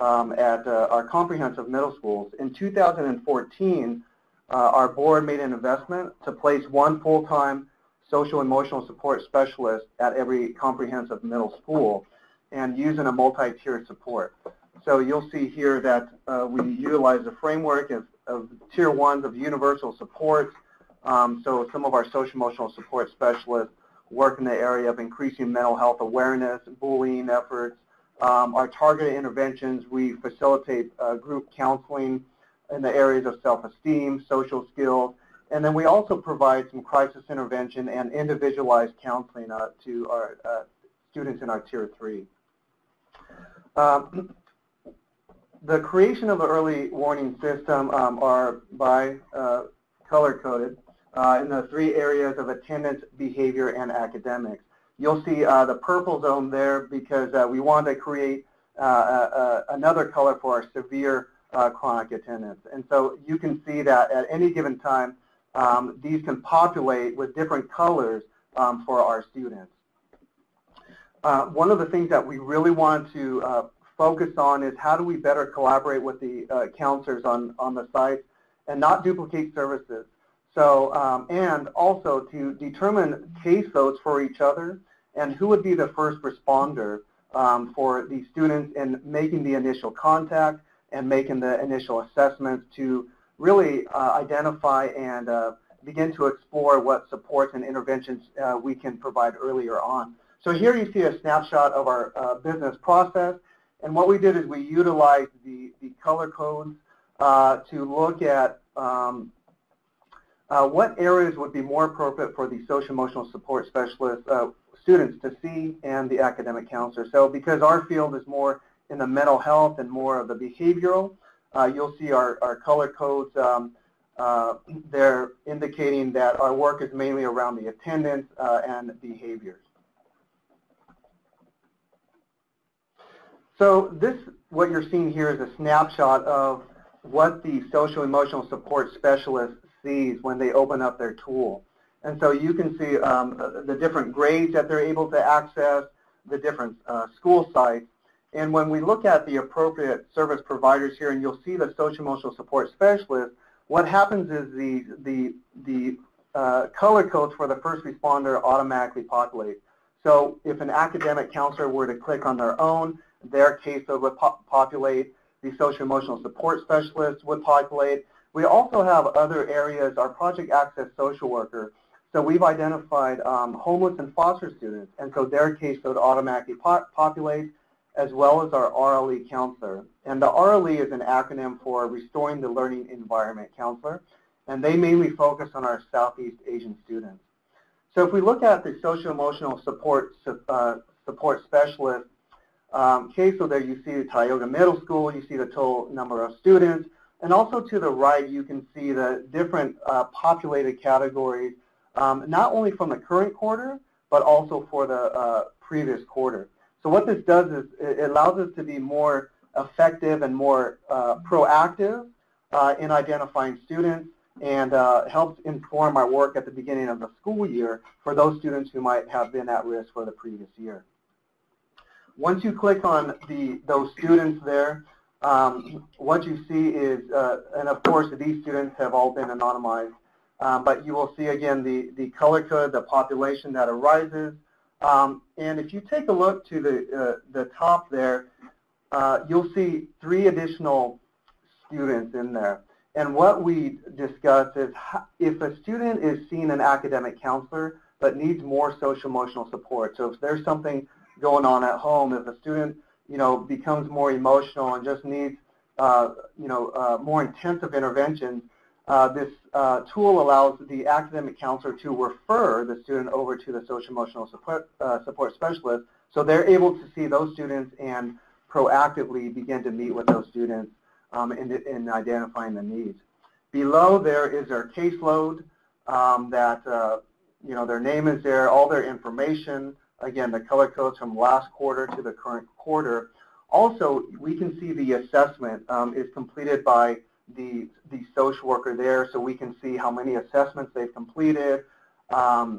at our comprehensive middle schools. In 2014, our board made an investment to place one full-time social-emotional support specialist at every comprehensive middle school and using a multi-tiered support. So you'll see here that we utilize the framework of tier ones of universal support. So some of our social-emotional support specialists work in the area of increasing mental health awareness, bullying efforts. Our targeted interventions, we facilitate group counseling in the areas of self-esteem, social skills, and then we also provide some crisis intervention and individualized counseling to our students in our Tier 3. The creation of the early warning system are by color-coded in the 3 areas of attendance, behavior, and academics. You'll see the purple zone there because we wanted to create another color for our severe chronic attendance. And so you can see that at any given time, these can populate with different colors for our students. One of the things that we really want to focus on is how do we better collaborate with the counselors on the site and not duplicate services. So, and also to determine caseloads for each other and who would be the first responder for the students in making the initial contact and making the initial assessments to really identify and begin to explore what supports and interventions we can provide earlier on. So here you see a snapshot of our business process, and what we did is we utilized the color codes to look at what areas would be more appropriate for the social-emotional support specialist students to see and the academic counselor. So because our field is more in the mental health and more of the behavioral, you'll see our color codes. They're indicating that our work is mainly around the attendance and behaviors. So this, what you're seeing here is a snapshot of what the social-emotional support specialist sees when they open up their tool. And so you can see the different grades that they're able to access, the different school sites. And when we look at the appropriate service providers here, and you'll see the social-emotional support specialist, what happens is the color codes for the first responder automatically populate. So if an academic counselor were to click on their own, their caseload would populate, the social-emotional support specialist would populate. We also have other areas, our project access social worker. So we've identified homeless and foster students, and so their caseload automatically populates, as well as our RLE counselor. And the RLE is an acronym for Restoring the Learning Environment Counselor, and they mainly focus on our Southeast Asian students. So if we look at the social-emotional support specialist caseload there, you see the Tioga Middle School, you see the total number of students, and also to the right you can see the different populated categories, not only from the current quarter, but also for the previous quarter. So what this does is it allows us to be more effective and more proactive in identifying students, and helps inform our work at the beginning of the school year for those students who might have been at risk for the previous year. Once you click on those students there, what you see is, and of course these students have all been anonymized, but you will see again the color code, the population that arises. And if you take a look to the top there, you'll see 3 additional students in there. And what we discuss is if a student is seeing an academic counselor but needs more social-emotional support. So if there's something going on at home, if a student, becomes more emotional and just needs, more intensive interventions, this tool allows the academic counselor to refer the student over to the social-emotional support specialist, so they're able to see those students and proactively begin to meet with those students in identifying the needs. Below there is our caseload, that you know, their name is there, all their information, again, the color codes from last quarter to the current quarter. Also, we can see the assessment is completed by the social worker there, so we can see how many assessments they've completed, how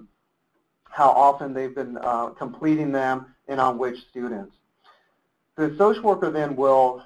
often they've been completing them, and on which students. The social worker then will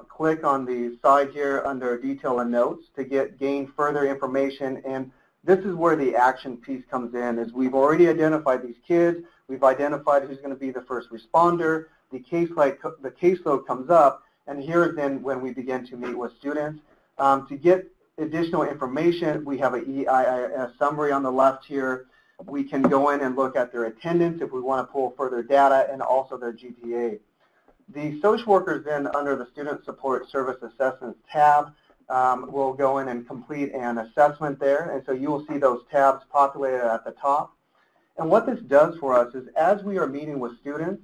click on the side here under Detail and Notes to gain further information, and this is where the action piece comes in, is we've already identified these kids, we've identified who's going to be the first responder, the caseload comes up, and here then when we begin to meet with students. To get additional information, we have an EIS summary on the left here. We can go in and look at their attendance if we want to pull further data, and also their GPA. The social workers then, under the Student Support Service Assessments tab, will go in and complete an assessment there, and so you will see those tabs populated at the top. And what this does for us is, as we are meeting with students,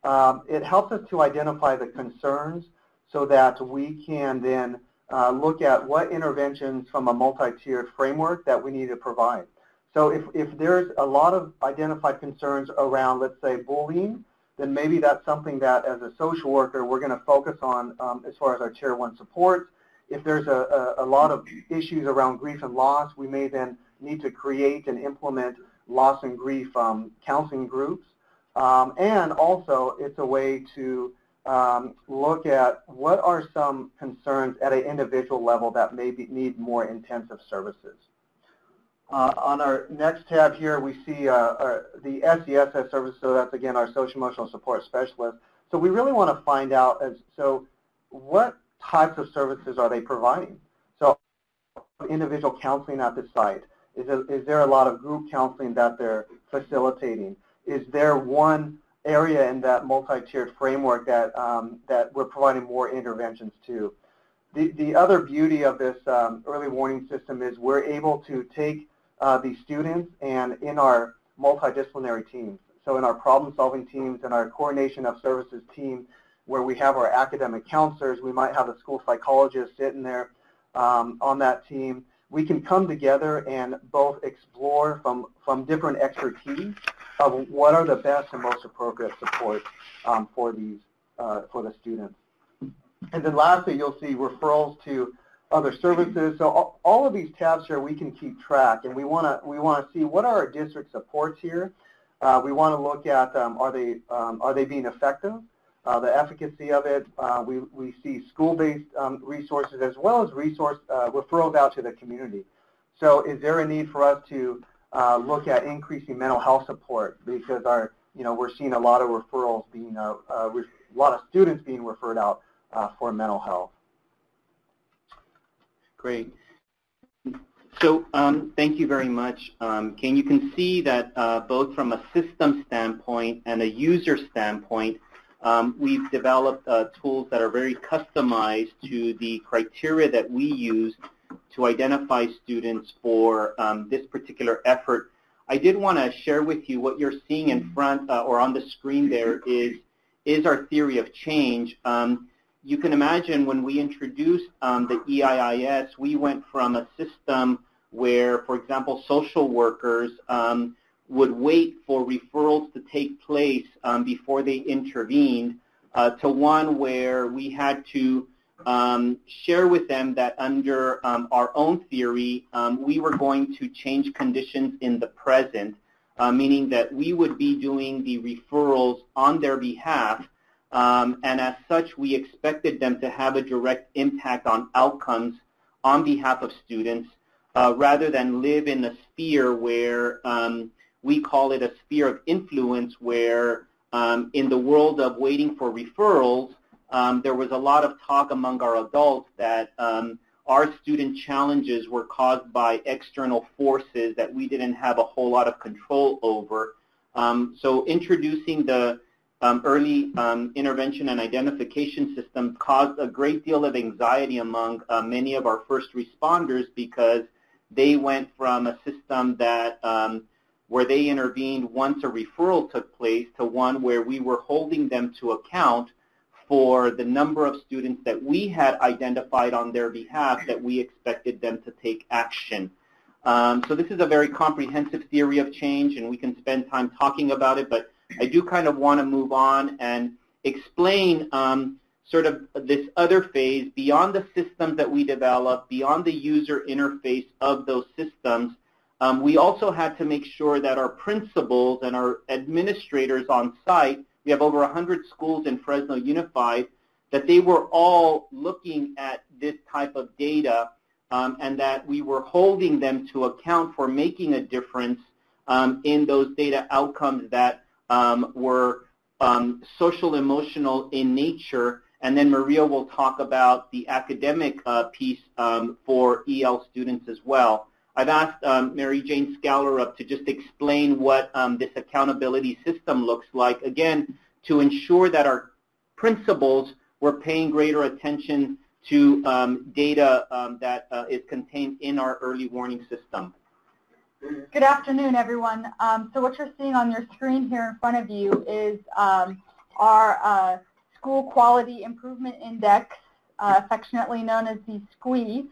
it helps us to identify the concerns so that we can then look at what interventions from a multi-tiered framework that we need to provide. So if there's a lot of identified concerns around, let's say, bullying, then maybe that's something that as a social worker we're going to focus on as far as our Tier 1 supports. If there's a lot of issues around grief and loss, we may then need to create and implement loss and grief counseling groups. And also it's a way to look at what are some concerns at an individual level that maybe need more intensive services. On our next tab here, we see the SESS service, so that's again our social emotional support specialist. So we really want to find out, so what types of services are they providing? So individual counseling at the site, is there a lot of group counseling that they're facilitating? Is there one area in that multi-tiered framework that, that we're providing more interventions to? The other beauty of this early warning system is we're able to take these students and in our multidisciplinary teams, so in our problem-solving teams and our coordination of services team, where we have our academic counselors, we might have a school psychologist sitting there on that team. We can come together and both explore from different expertise of what are the best and most appropriate supports for the students. And then lastly, you'll see referrals to other services. So all of these tabs here we can keep track, and we want to see what are our district supports here. We want to look at are they being effective, the efficacy of it. We see school-based resources as well as referrals out to the community. So is there a need for us to look at increasing mental health support, because we're seeing a lot of referrals being a lot of students being referred out for mental health. Great. So thank you very much. You can see that both from a system standpoint and a user standpoint, we've developed tools that are very customized to the criteria that we use to identify students for this particular effort. I did want to share with you what you're seeing in front or on the screen there is our theory of change. You can imagine when we introduced the EIS, we went from a system where, for example, social workers would wait for referrals to take place before they intervened, to one where we had to share with them that under our own theory, we were going to change conditions in the present, meaning that we would be doing the referrals on their behalf, and as such, we expected them to have a direct impact on outcomes on behalf of students, rather than live in a sphere where we call it a sphere of influence, where in the world of waiting for referrals, there was a lot of talk among our adults that our student challenges were caused by external forces that we didn't have a whole lot of control over. So introducing the early intervention and identification system caused a great deal of anxiety among many of our first responders, because they went from a system that where they intervened once a referral took place to one where we were holding them to account for the number of students that we had identified on their behalf that we expected them to take action. So this is a very comprehensive theory of change, and we can spend time talking about it, but I do kind of want to move on and explain sort of this other phase beyond the systems that we develop, beyond the user interface of those systems. We also had to make sure that our principals and our administrators on site, we have over 100 schools in Fresno Unified, that they were all looking at this type of data and that we were holding them to account for making a difference in those data outcomes that were social emotional in nature. And then Maria will talk about the academic piece for EL students as well. I've asked Mary Jane Scalarup to just explain what this accountability system looks like, again, to ensure that our principals were paying greater attention to data that is contained in our early warning system. Good afternoon, everyone. So what you're seeing on your screen here in front of you is our School Quality Improvement Index, affectionately known as the SQI,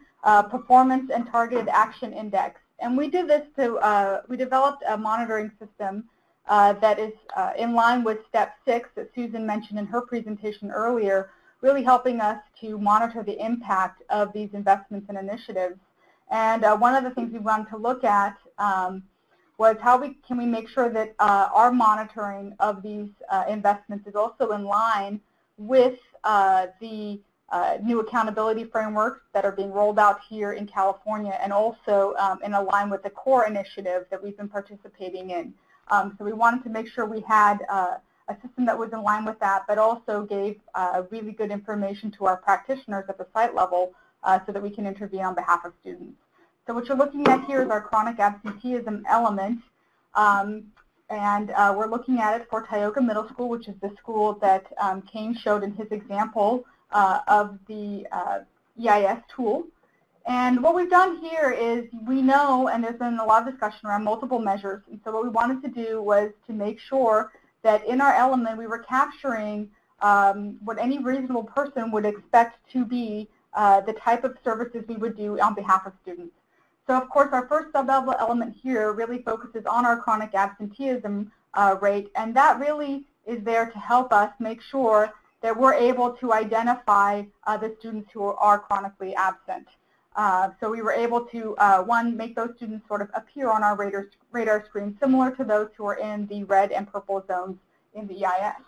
Performance and Targeted Action Index. And we did this to, we developed a monitoring system that is in line with step 6 that Susan mentioned in her presentation earlier, really helping us to monitor the impact of these investments and initiatives. And one of the things we wanted to look at was how can we make sure that our monitoring of these investments is also in line with the new accountability frameworks that are being rolled out here in California, and also in line with the core initiative that we've been participating in. So we wanted to make sure we had a system that was in line with that, but also gave really good information to our practitioners at the site level so that we can intervene on behalf of students. So what you're looking at here is our chronic absenteeism element, and we're looking at it for Tioga Middle School, which is the school that Kane showed in his example of the EIS tool. And what we've done here is we know, and there's been a lot of discussion around multiple measures, and so what we wanted to do was to make sure that in our element we were capturing what any reasonable person would expect to be the type of services we would do on behalf of students. So of course our first sub-level element here really focuses on our chronic absenteeism rate, and that really is there to help us make sure that we're able to identify the students who are chronically absent. So we were able to, one, make those students sort of appear on our radar screen, similar to those who are in the red and purple zones in the EIS.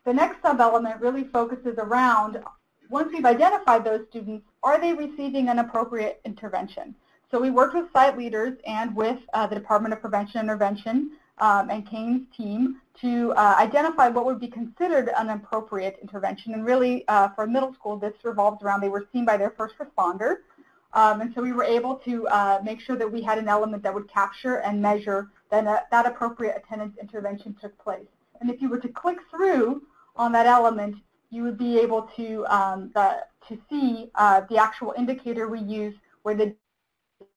The next sub-element really focuses around, once we've identified those students, are they receiving an appropriate intervention? So we worked with site leaders and with the Department of Prevention and Intervention and Kane's team to identify what would be considered an appropriate intervention. And really, for middle school, this revolves around they were seen by their first responder. And so we were able to make sure that we had an element that would capture and measure that that appropriate attendance intervention took place. And if you were to click through on that element, you would be able to see the actual indicator we use where the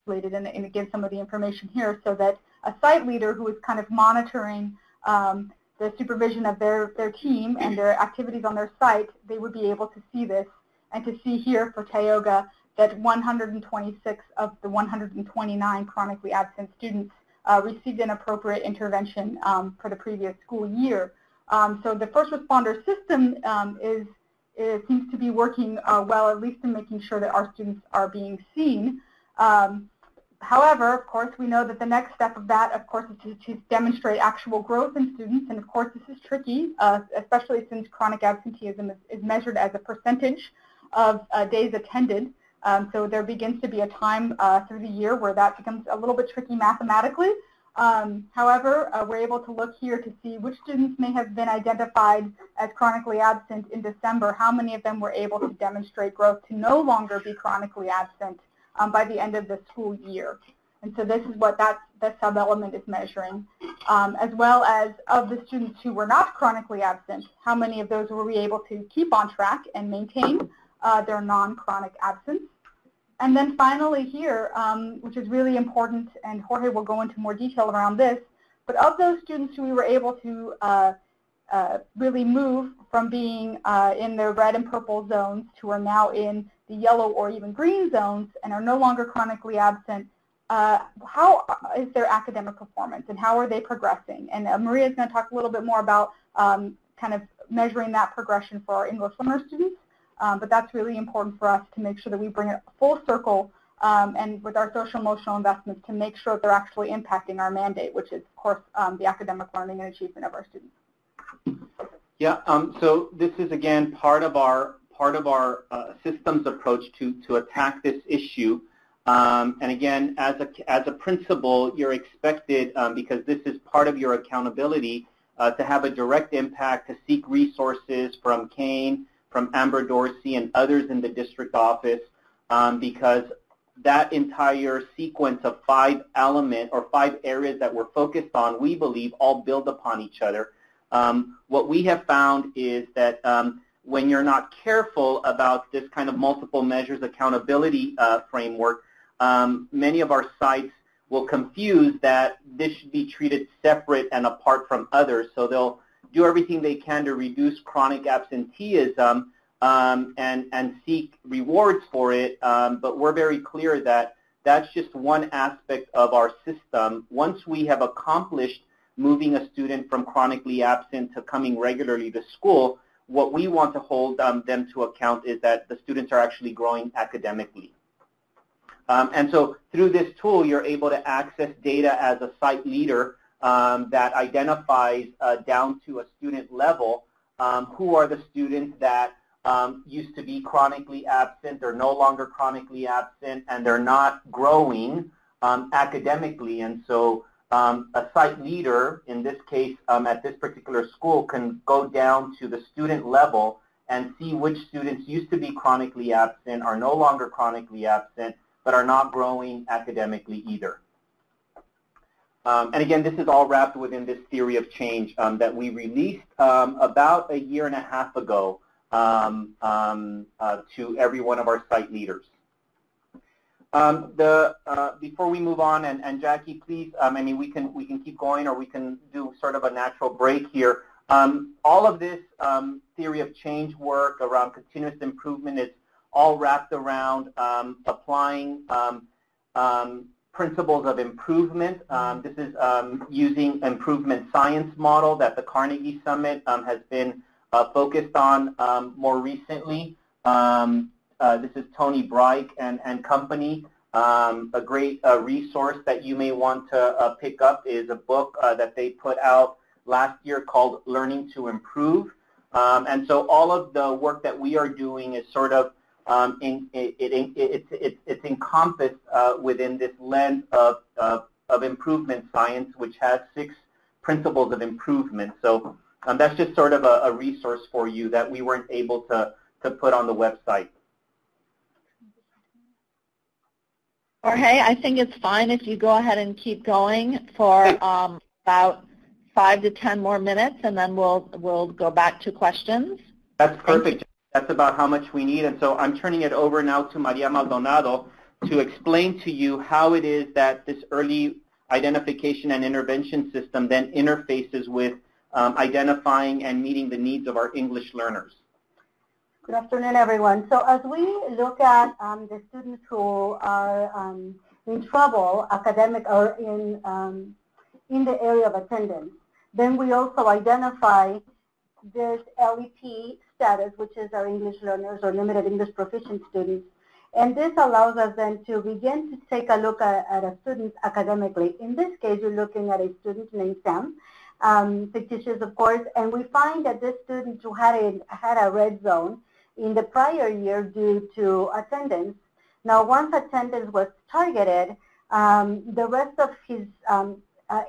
and it gives some of the information here, so that a site leader who is kind of monitoring the supervision of their team and their activities on their site, they would be able to see this and to see here for Tioga that 126 of the 129 chronically absent students received an appropriate intervention for the previous school year. So the first responder system seems to be working well, at least in making sure that our students are being seen. However, of course, we know that the next step of that, of course, is to demonstrate actual growth in students. And of course, this is tricky, especially since chronic absenteeism is measured as a percentage of days attended. So there begins to be a time through the year where that becomes a little bit tricky mathematically. However, we're able to look here to see which students may have been identified as chronically absent in December, how many of them were able to demonstrate growth to no longer be chronically absent by the end of the school year. And so this is what that sub-element is measuring, as well as of the students who were not chronically absent, how many of those were we able to keep on track and maintain their non-chronic absence. And then finally here, which is really important, and Jorge will go into more detail around this, but of those students who we were able to really move from being in the red and purple zones to are now in the yellow or even green zones and are no longer chronically absent, how is their academic performance and how are they progressing? And Maria is going to talk a little bit more about kind of measuring that progression for our English learner students, but that's really important for us to make sure that we bring it full circle and with our social emotional investments to make sure that they're actually impacting our mandate, which is, of course, the academic learning and achievement of our students. Yeah, so this is, again, part of our systems approach to attack this issue. And again, as a principal, you're expected, because this is part of your accountability, to have a direct impact, to seek resources from Kane, from Amber Dorsey, and others in the district office, because that entire sequence of 5 areas that we're focused on, we believe, all build upon each other. What we have found is that when you're not careful about this kind of multiple measures accountability framework, many of our sites will confuse that this should be treated separate and apart from others. So they'll do everything they can to reduce chronic absenteeism and seek rewards for it. But we're very clear that that's just one aspect of our system. Once we have accomplished moving a student from chronically absent to coming regularly to school, what we want to hold them to account is that the students are actually growing academically. And so through this tool, you're able to access data as a site leader that identifies down to a student level who are the students that used to be chronically absent, they're no longer chronically absent, and they're not growing academically. And so a site leader, in this case at this particular school, can go down to the student level and see which students used to be chronically absent, are no longer chronically absent, but are not growing academically either. And again, this is all wrapped within this theory of change that we released about 1.5 years ago to every one of our site leaders. Before we move on, and Jackie, please, I mean, we can keep going, or we can do sort of a natural break here. All of this theory of change work around continuous improvement is all wrapped around applying principles of improvement. This is using improvement science model that the Carnegie Summit has been focused on more recently. This is Tony Bright and company. A great resource that you may want to pick up is a book that they put out last year called Learning to Improve. And so all of the work that we are doing is sort of it's encompassed within this lens of improvement science, which has 6 principles of improvement. So that's just sort of a resource for you that we weren't able to put on the website. Jorge, I think it's fine if you go ahead and keep going for about 5 to 10 more minutes, and then we'll go back to questions. That's perfect. That's about how much we need. And so I'm turning it over now to Maria Maldonado to explain to you how it is that this early identification and intervention system then interfaces with identifying and meeting the needs of our English learners. Good afternoon, everyone. So as we look at the students who are in trouble, academic or in the area of attendance, then we also identify this LEP status, which is our English learners or limited English proficient students. And this allows us then to begin to take a look at a student academically. In this case, you're looking at a student named Sam, fictitious of course, and we find that this student who had a red zone in the prior year due to attendance. Now, once attendance was targeted, the rest of his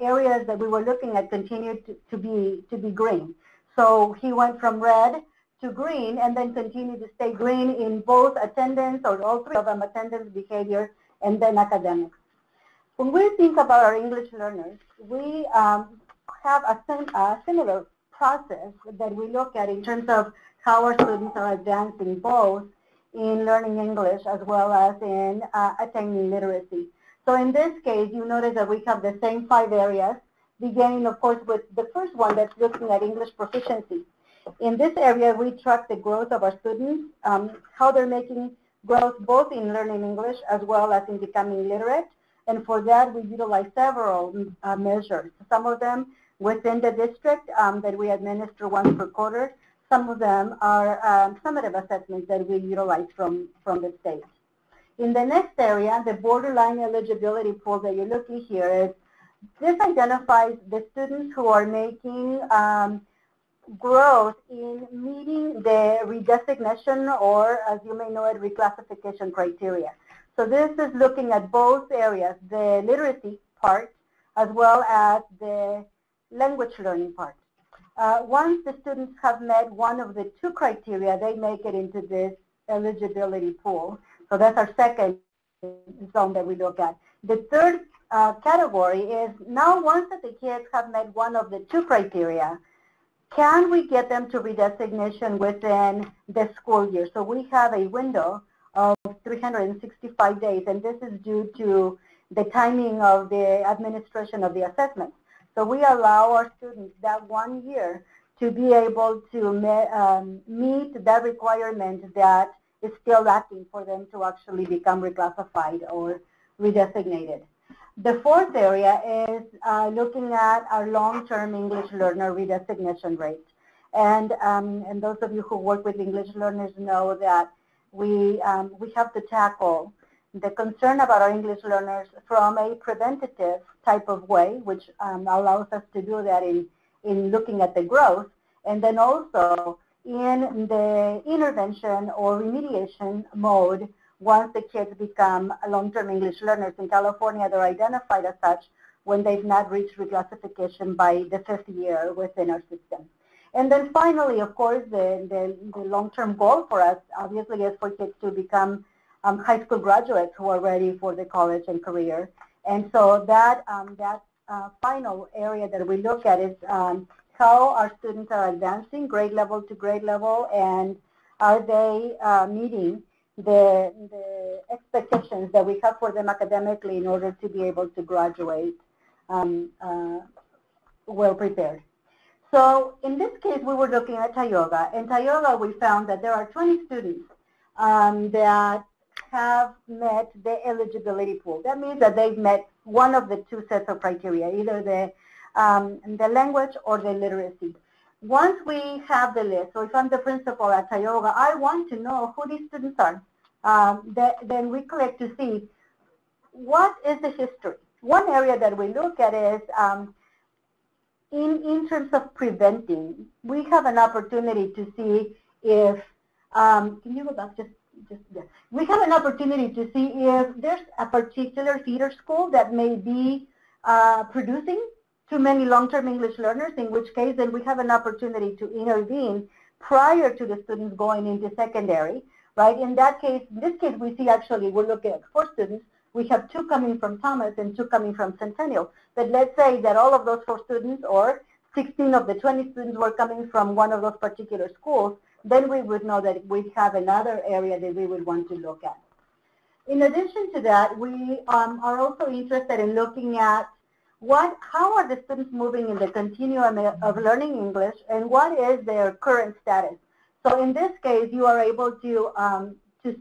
areas that we were looking at continued to be green. So he went from red to green and then continued to stay green in both attendance, or all 3 of them, attendance, behavior, and then academics. When we think about our English learners, we have a similar process that we look at in terms of how our students are advancing both in learning English as well as in attaining literacy. So in this case, you notice that we have the same 5 areas, beginning, of course, with the first one that's looking at English proficiency. In this area, we track the growth of our students, how they're making growth both in learning English as well as in becoming literate. And for that, we utilize several measures. Some of them within the district that we administer once per quarter. Some of them are summative assessments that we utilize from the state. In the next area, the borderline eligibility pool that you're looking here is, this identifies the students who are making growth in meeting the redesignation, or as you may know it, reclassification criteria. So this is looking at both areas, the literacy part as well as the language learning part. Once the students have met one of the two criteria, they make it into this eligibility pool. So that's our second zone that we look at. The third category is, now once that the kids have met one of the two criteria, can we get them to redesignation within the school year? So we have a window of 365 days, and this is due to the timing of the administration of the assessment. So we allow our students that 1 year to be able to meet that requirement that is still lacking for them to actually become reclassified or redesignated. The fourth area is looking at our long-term English learner redesignation rate. And those of you who work with English learners know that we have to tackle the concern about our English learners from a preventative type of way, which allows us to do that in looking at the growth, and then also in the intervention or remediation mode. Once the kids become long-term English learners in California, they're identified as such when they've not reached reclassification by the 5th year within our system. And then finally, of course, the long-term goal for us obviously is for kids to become high school graduates who are ready for the college and career. And so that final area that we look at is how our students are advancing grade level to grade level, and are they meeting the expectations that we have for them academically in order to be able to graduate well prepared. So in this case, we were looking at Therriault. In Therriault, we found that there are 20 students that have met the eligibility pool. That means that they've met one of the two sets of criteria, either the language or the literacy. Once we have the list, so if I'm the principal at Therriault, I want to know who these students are. Then we collect to see what is the history. One area that we look at is in terms of preventing. We have an opportunity to see if, can you go back just yeah. We have an opportunity to see if there's a particular feeder school that may be producing too many long-term English learners, in which case then we have an opportunity to intervene prior to the students going into secondary, right? In that case, in this case, we see actually we're looking at 4 students. We have 2 coming from Thomas and 2 coming from Centennial. But let's say that all of those 4 students, or 16 of the 20 students, were coming from one of those particular schools, then we would know that we have another area that we would want to look at. In addition to that, we are also interested in looking at how are the students moving in the continuum of learning English, and what is their current status. So in this case, you are able to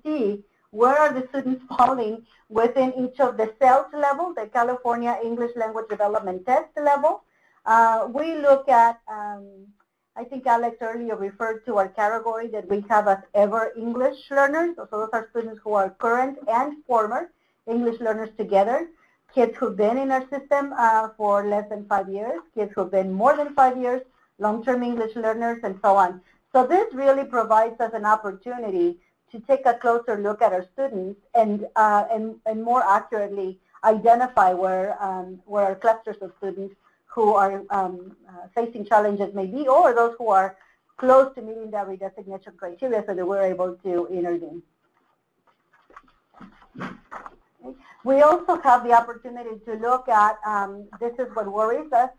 see where are the students falling within each of the CELT level, the California English Language Development Test level. We look at, I think Alex earlier referred to our category that we have as ever English learners. So those are students who are current and former English learners together. Kids who've been in our system for less than 5 years, kids who've been more than 5 years, long-term English learners, and so on. So this really provides us an opportunity to take a closer look at our students and more accurately identify where our clusters of students who are facing challenges may be, or those who are close to meeting that redesignation criteria, so that we're able to intervene. We also have the opportunity to look at, this is what worries us,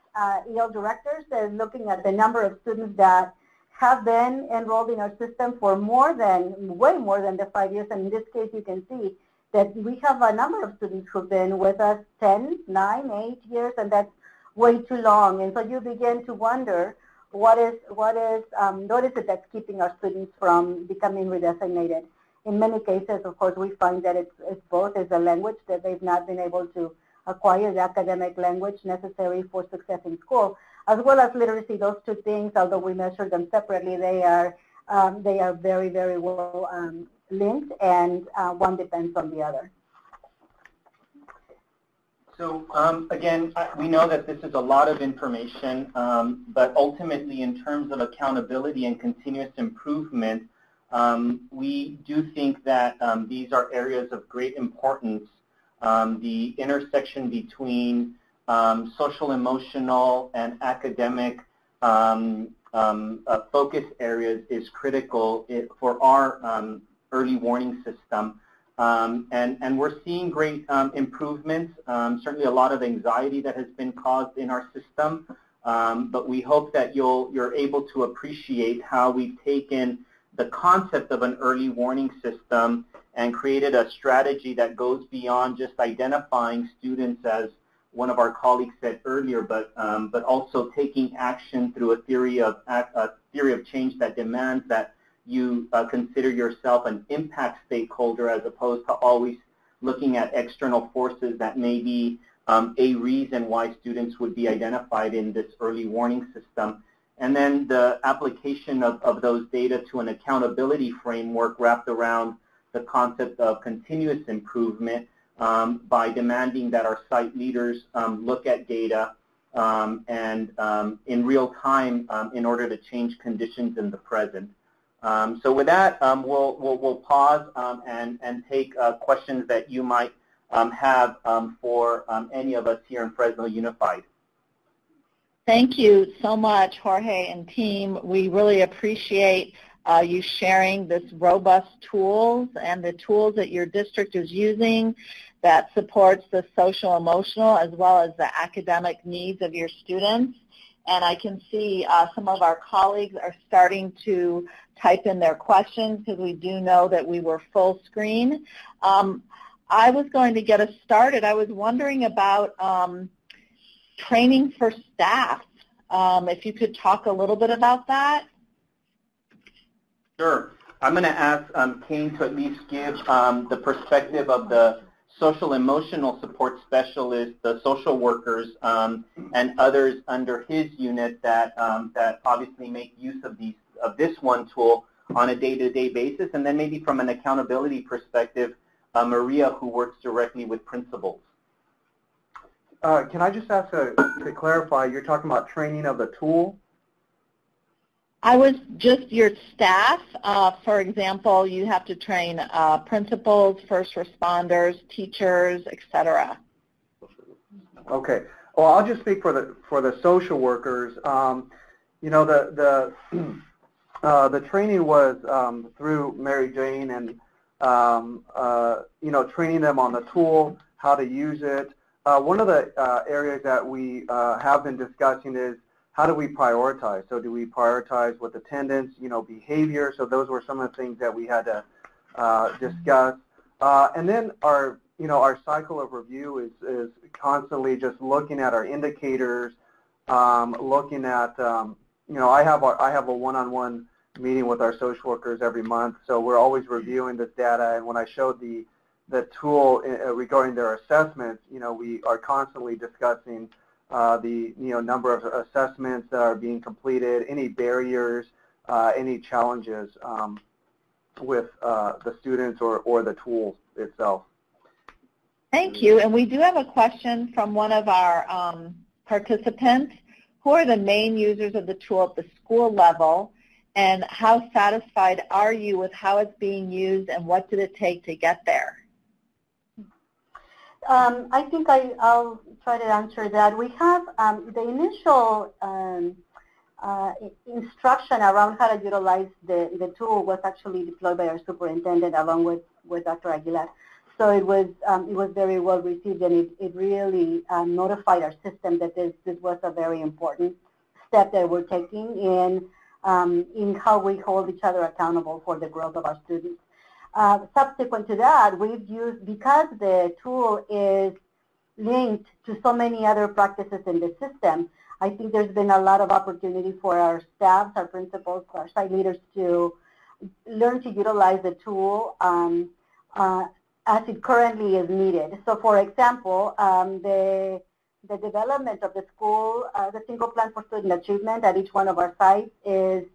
EL directors, is looking at the number of students that have been enrolled in our system for way more than the 5 years. And in this case, you can see that we have a number of students who've been with us 10, 9, 8 years, and that's way too long. And so you begin to wonder what is it that's keeping our students from becoming redesignated. in many cases, of course, we find that it's both as a language that they've not been able to acquire the academic language necessary for success in school, as well as literacy. Those two things, although we measure them separately, they are very, very well linked, and one depends on the other. So again, we know that this is a lot of information, but ultimately in terms of accountability and continuous improvement, we do think that these are areas of great importance. The intersection between social, emotional, and academic focus areas is critical for our early warning system. And we're seeing great improvements, certainly a lot of anxiety that has been caused in our system, but we hope that you're able to appreciate how we've taken the concept of an early warning system and created a strategy that goes beyond just identifying students, as one of our colleagues said earlier, but also taking action through a theory of change that demands that you consider yourself an impact stakeholder as opposed to always looking at external forces that may be a reason why students would be identified in this early warning system. And then the application of those data to an accountability framework wrapped around the concept of continuous improvement by demanding that our site leaders look at data and in real time in order to change conditions in the present. So with that, we'll pause and take questions that you might have for any of us here in Fresno Unified. Thank you so much, Jorge and team. We really appreciate you sharing this robust tools and the tools that your district is using that supports the social, emotional, as well as the academic needs of your students. And I can see some of our colleagues are starting to type in their questions because we do know that we were full screen. I was going to get us started. I was wondering about training for staff. If you could talk a little bit about that. Sure. I'm going to ask Kane to at least give the perspective of the social emotional support specialists, the social workers, and others under his unit that obviously make use of this one tool on a day-to-day basis, and then maybe from an accountability perspective, Maria, who works directly with principals. Can I just ask to clarify, you're talking about training of the tool? I was just your staff. For example, you have to train principals, first responders, teachers, etc. Okay. Well, I'll just speak for the social workers. You know, the training was through Mary Jane, and you know, training them on the tool, how to use it. One of the areas that we have been discussing is how do we prioritize? So do we prioritize with attendance, you know, behavior? So those were some of the things that we had to discuss. And then our cycle of review is constantly just looking at our indicators, looking at, you know, I have a one-on-one meeting with our social workers every month, so we're always reviewing this data. And when I showed the tool regarding their assessments, you know, we are constantly discussing the number of assessments that are being completed, any barriers, any challenges with the students or the tool itself. Thank you. And we do have a question from one of our participants. Who are the main users of the tool at the school level, and how satisfied are you with how it's being used, and what did it take to get there? I think I'll try to answer that. We have the initial instruction around how to utilize the tool was actually deployed by our superintendent along with Dr. Aguilar. So it was very well received, and it really notified our system that this was a very important step that we're taking in how we hold each other accountable for the growth of our students. Subsequent to that, we've used, because the tool is linked to so many other practices in the system, I think there's been a lot of opportunity for our staff, our principals, our site leaders to learn to utilize the tool as it currently is needed. So for example, the development of the school, the single plan for student achievement at each one of our sites is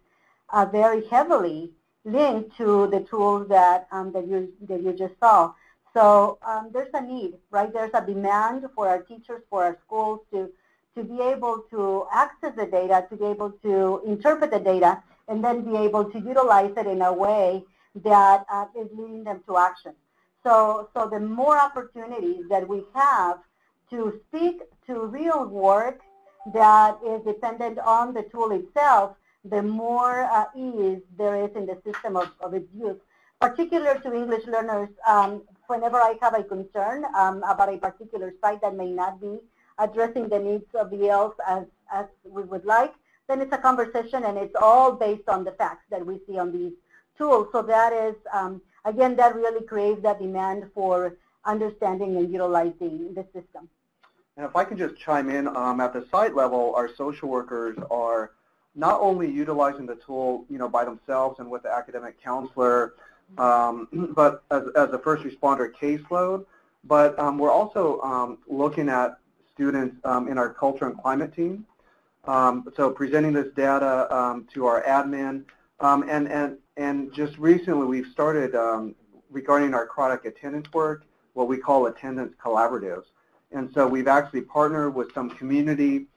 very heavily linked to the tools that you just saw. So there's a need, right? There's a demand for our teachers, for our schools to be able to access the data, to be able to interpret the data, and then be able to utilize it in a way that is leading them to action. So the more opportunities that we have to speak to real work that is dependent on the tool itself, the more ease there is in the system of its use. Particular to English learners, whenever I have a concern about a particular site that may not be addressing the needs of the ELs as we would like, then it's a conversation and it's all based on the facts that we see on these tools. So that is, again, that really creates that demand for understanding and utilizing the system. And if I can just chime in, at the site level, our social workers are not only utilizing the tool, by themselves and with the academic counselor, but as a first responder caseload, but we're also looking at students in our culture and climate team. So presenting this data to our admin, and just recently we've started regarding our chronic attendance work, what we call attendance collaboratives. And so we've actually partnered with some community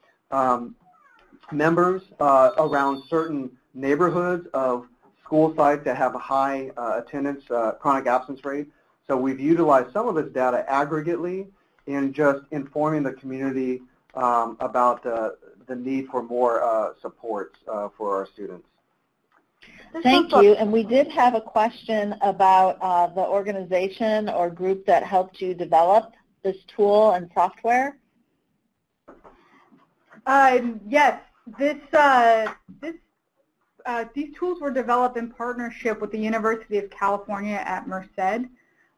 members around certain neighborhoods of school sites that have a high attendance, chronic absence rate. So we've utilized some of this data aggregately in just informing the community about the need for more support for our students. Thank you. And we did have a question about the organization or group that helped you develop this tool and software. Yes, these tools were developed in partnership with the University of California at Merced.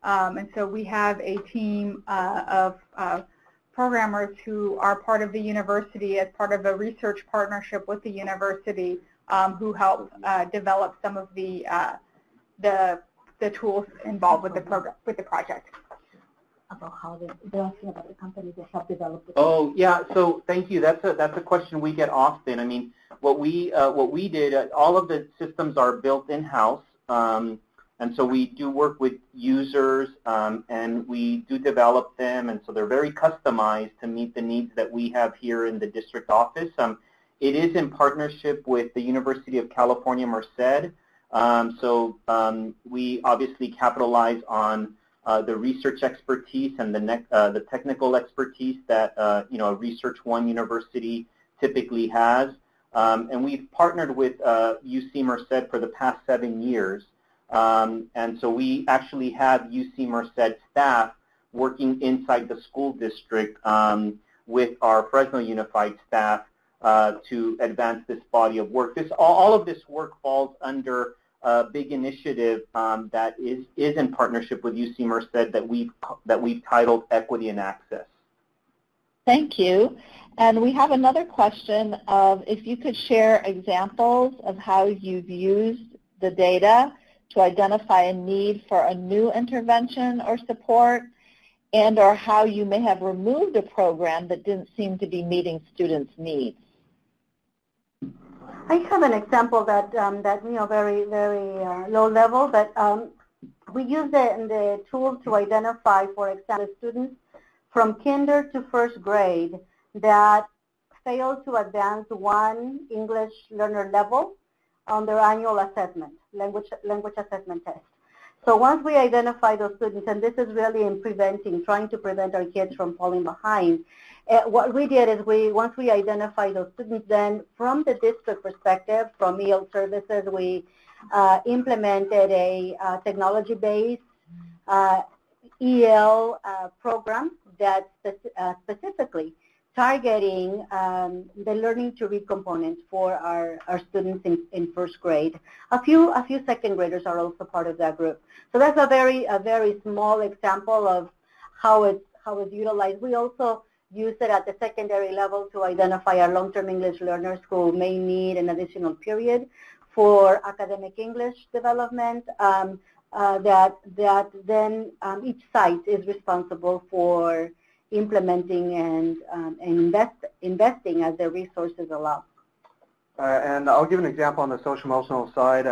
And so we have a team of programmers who are part of the university as part of a research partnership with the university who help develop some of the tools involved with the program, with the project. About how they're asking about the companies that help develop the Oh yeah, so thank you. That's a question we get often. I mean, what we did, all of the systems are built in-house, and so we do work with users, and we do develop them, and so they're very customized to meet the needs that we have here in the district office. It is in partnership with the University of California, Merced, so we obviously capitalize on the research expertise and the technical expertise that a Research One university typically has, and we've partnered with UC Merced for the past 7 years, and so we actually have UC Merced staff working inside the school district with our Fresno Unified staff to advance this body of work. All of this work falls under a big initiative that is in partnership with UC Merced that we've titled Equity and Access. Thank you. And we have another question of if you could share examples of how you've used the data to identify a need for a new intervention or support, and or how you may have removed a program that didn't seem to be meeting students' needs. I have an example that very low level, but we use the tool to identify, for example, students from kinder to first grade that fail to advance one English learner level on their annual assessment, language assessment test. So once we identify those students, and this is really in trying to prevent our kids from falling behind, what we did is once we identify those students, then from the district perspective, from EL services, we implemented a technology-based EL program that's specifically targeting the learning to read components for our students in first grade. A few second graders are also part of that group. So that's a very small example of how it's utilized. We also use it at the secondary level to identify our long-term English learners who may need an additional period for academic English development, that then each site is responsible for implementing and investing as their resources allow. And I'll give an example on the social emotional side.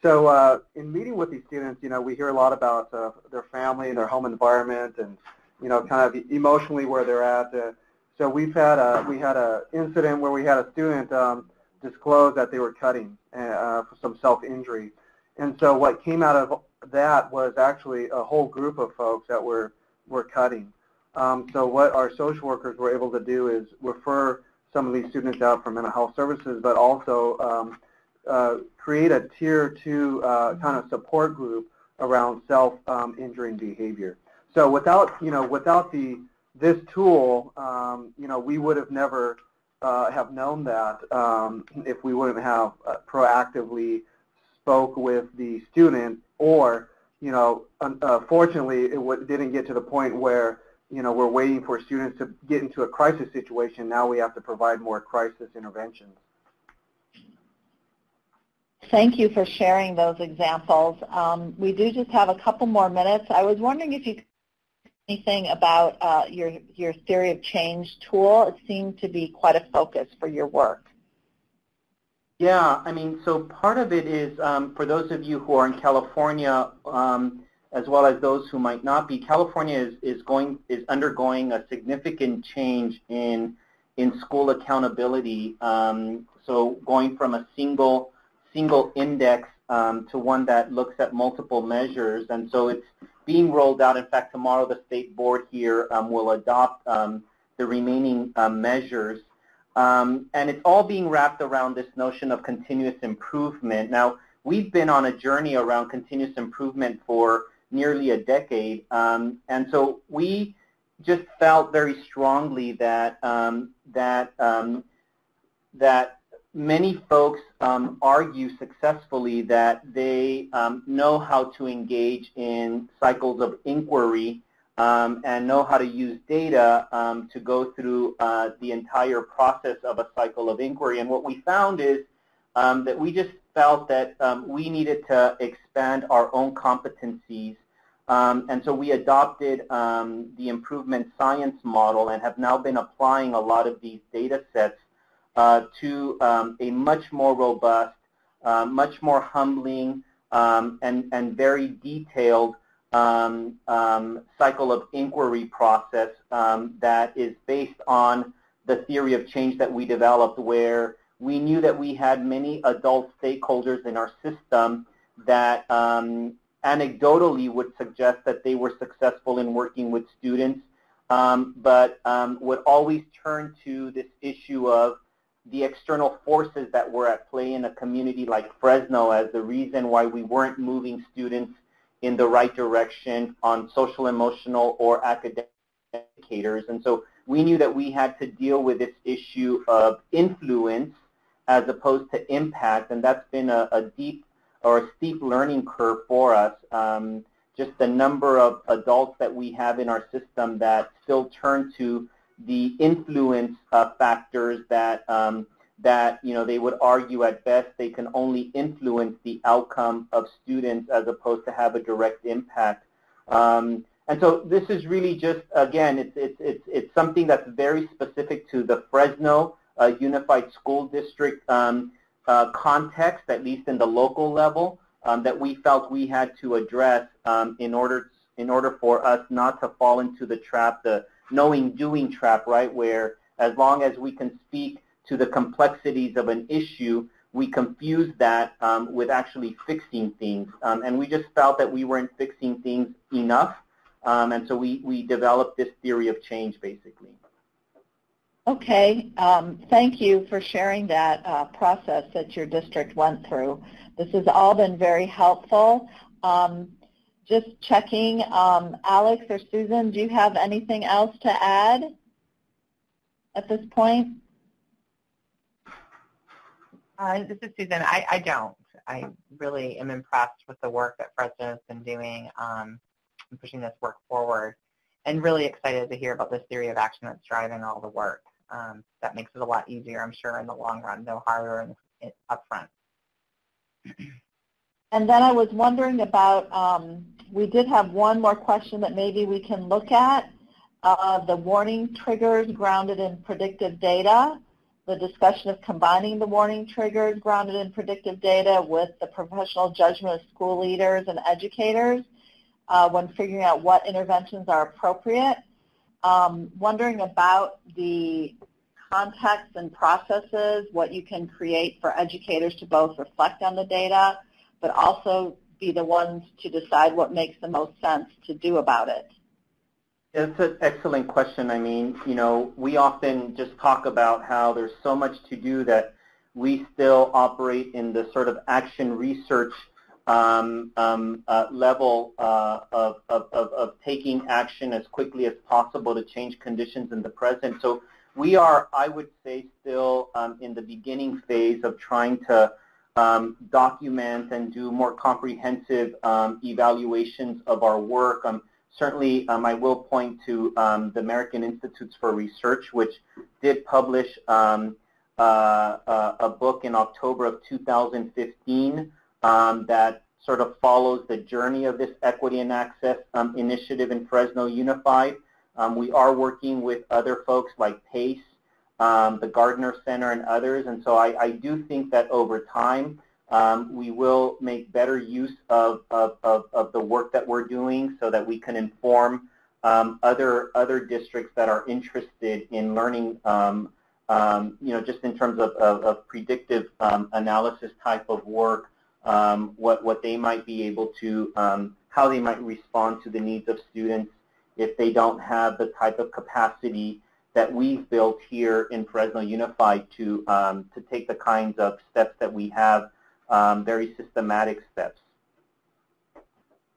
So in meeting with these students, we hear a lot about their family, their home environment, and kind of emotionally where they're at. So we had an incident where we had a student disclose that they were cutting for some self-injury. And so what came out of that was actually a whole group of folks that were cutting. So what our social workers were able to do is refer some of these students out for mental health services, but also create a tier 2 kind of support group around self-injuring behavior. So without this tool, we would have never have known that if we wouldn't have proactively spoke with the student, or unfortunately it didn't get to the point where we're waiting for students to get into a crisis situation. Now we have to provide more crisis interventions. Thank you for sharing those examples. We do just have a couple more minutes. I was wondering if you could say anything about your theory of change tool. It seemed to be quite a focus for your work. Yeah, so part of it is, for those of you who are in California, as well as those who might not be, California is undergoing a significant change in school accountability. So going from a single index to one that looks at multiple measures, and so it's being rolled out. In fact, tomorrow the state board here will adopt the remaining measures, and it's all being wrapped around this notion of continuous improvement. Now, we've been on a journey around continuous improvement for nearly a decade, and so we just felt very strongly that that many folks argue successfully that they know how to engage in cycles of inquiry and know how to use data to go through the entire process of a cycle of inquiry. And what we found is that we just felt that we needed to expand our own competencies. And so we adopted the improvement science model and have now been applying a lot of these data sets to a much more robust, much more humbling, and very detailed cycle of inquiry process that is based on the theory of change that we developed, where we knew that we had many adult stakeholders in our system that anecdotally would suggest that they were successful in working with students, but would always turn to this issue of the external forces that were at play in a community like Fresno as the reason why we weren't moving students in the right direction on social, emotional, or academic indicators. And so we knew that we had to deal with this issue of influence as opposed to impact, and that's been a deep or a steep learning curve for us. Just the number of adults that we have in our system that still turn to the influence factors that they would argue at best they can only influence the outcome of students as opposed to have a direct impact. And so this is really just, again, it's something that's very specific to the Fresno Unified School District context, at least in the local level, that we felt we had to address in order for us not to fall into the trap, the knowing-doing trap, right, where as long as we can speak to the complexities of an issue, we confuse that with actually fixing things. And we just felt that we weren't fixing things enough, and so we developed this theory of change, basically. Okay. Thank you for sharing that process that your district went through. This has all been very helpful. Just checking, Alex or Susan, do you have anything else to add at this point? This is Susan. I don't. I really am impressed with the work that Fresno has been doing in pushing this work forward, and really excited to hear about this theory of action that's driving all the work. That makes it a lot easier, I'm sure, in the long run, no harder up front. And then I was wondering about, we did have one more question that maybe we can look at, the warning triggers grounded in predictive data, the discussion of combining the warning triggers grounded in predictive data with the professional judgment of school leaders and educators when figuring out what interventions are appropriate. Wondering about the context and processes, what you can create for educators to both reflect on the data, but also be the ones to decide what makes the most sense to do about it. It's an excellent question. I mean, you know, we often just talk about how there's so much to do that we still operate in the sort of action research level of taking action as quickly as possible to change conditions in the present. So we are, I would say, still in the beginning phase of trying to document and do more comprehensive evaluations of our work. Certainly, I will point to the American Institutes for Research, which did publish a book in October of 2015 that sort of follows the journey of this equity and access initiative in Fresno Unified. We are working with other folks like PACE, the Gardner Center, and others, and so I do think that over time we will make better use of the work that we're doing so that we can inform other districts that are interested in learning, you know, just in terms of predictive analysis type of work, what they might be able to, how they might respond to the needs of students if they don't have the type of capacity that we've built here in Fresno Unified to take the kinds of steps that we have, very systematic steps.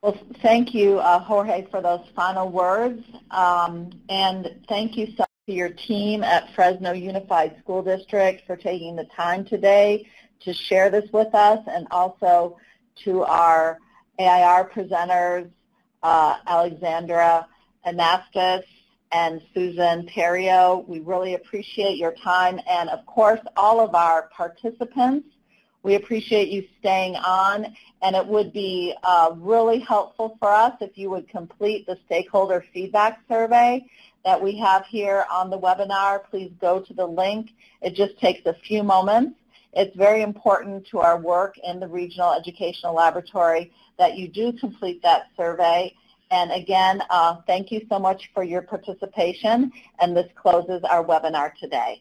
Well, thank you, Jorge, for those final words. And thank you so much to your team at Fresno Unified School District for taking the time today to share this with us, and also to our AIR presenters, Alexandra, Anastos, and Susan Therriault. We really appreciate your time, and of course all of our participants. We appreciate you staying on, and it would be really helpful for us if you would complete the stakeholder feedback survey that we have here on the webinar. Please go to the link. It just takes a few moments. It's very important to our work in the Regional Educational Laboratory that you do complete that survey. And again, thank you so much for your participation, and this closes our webinar today.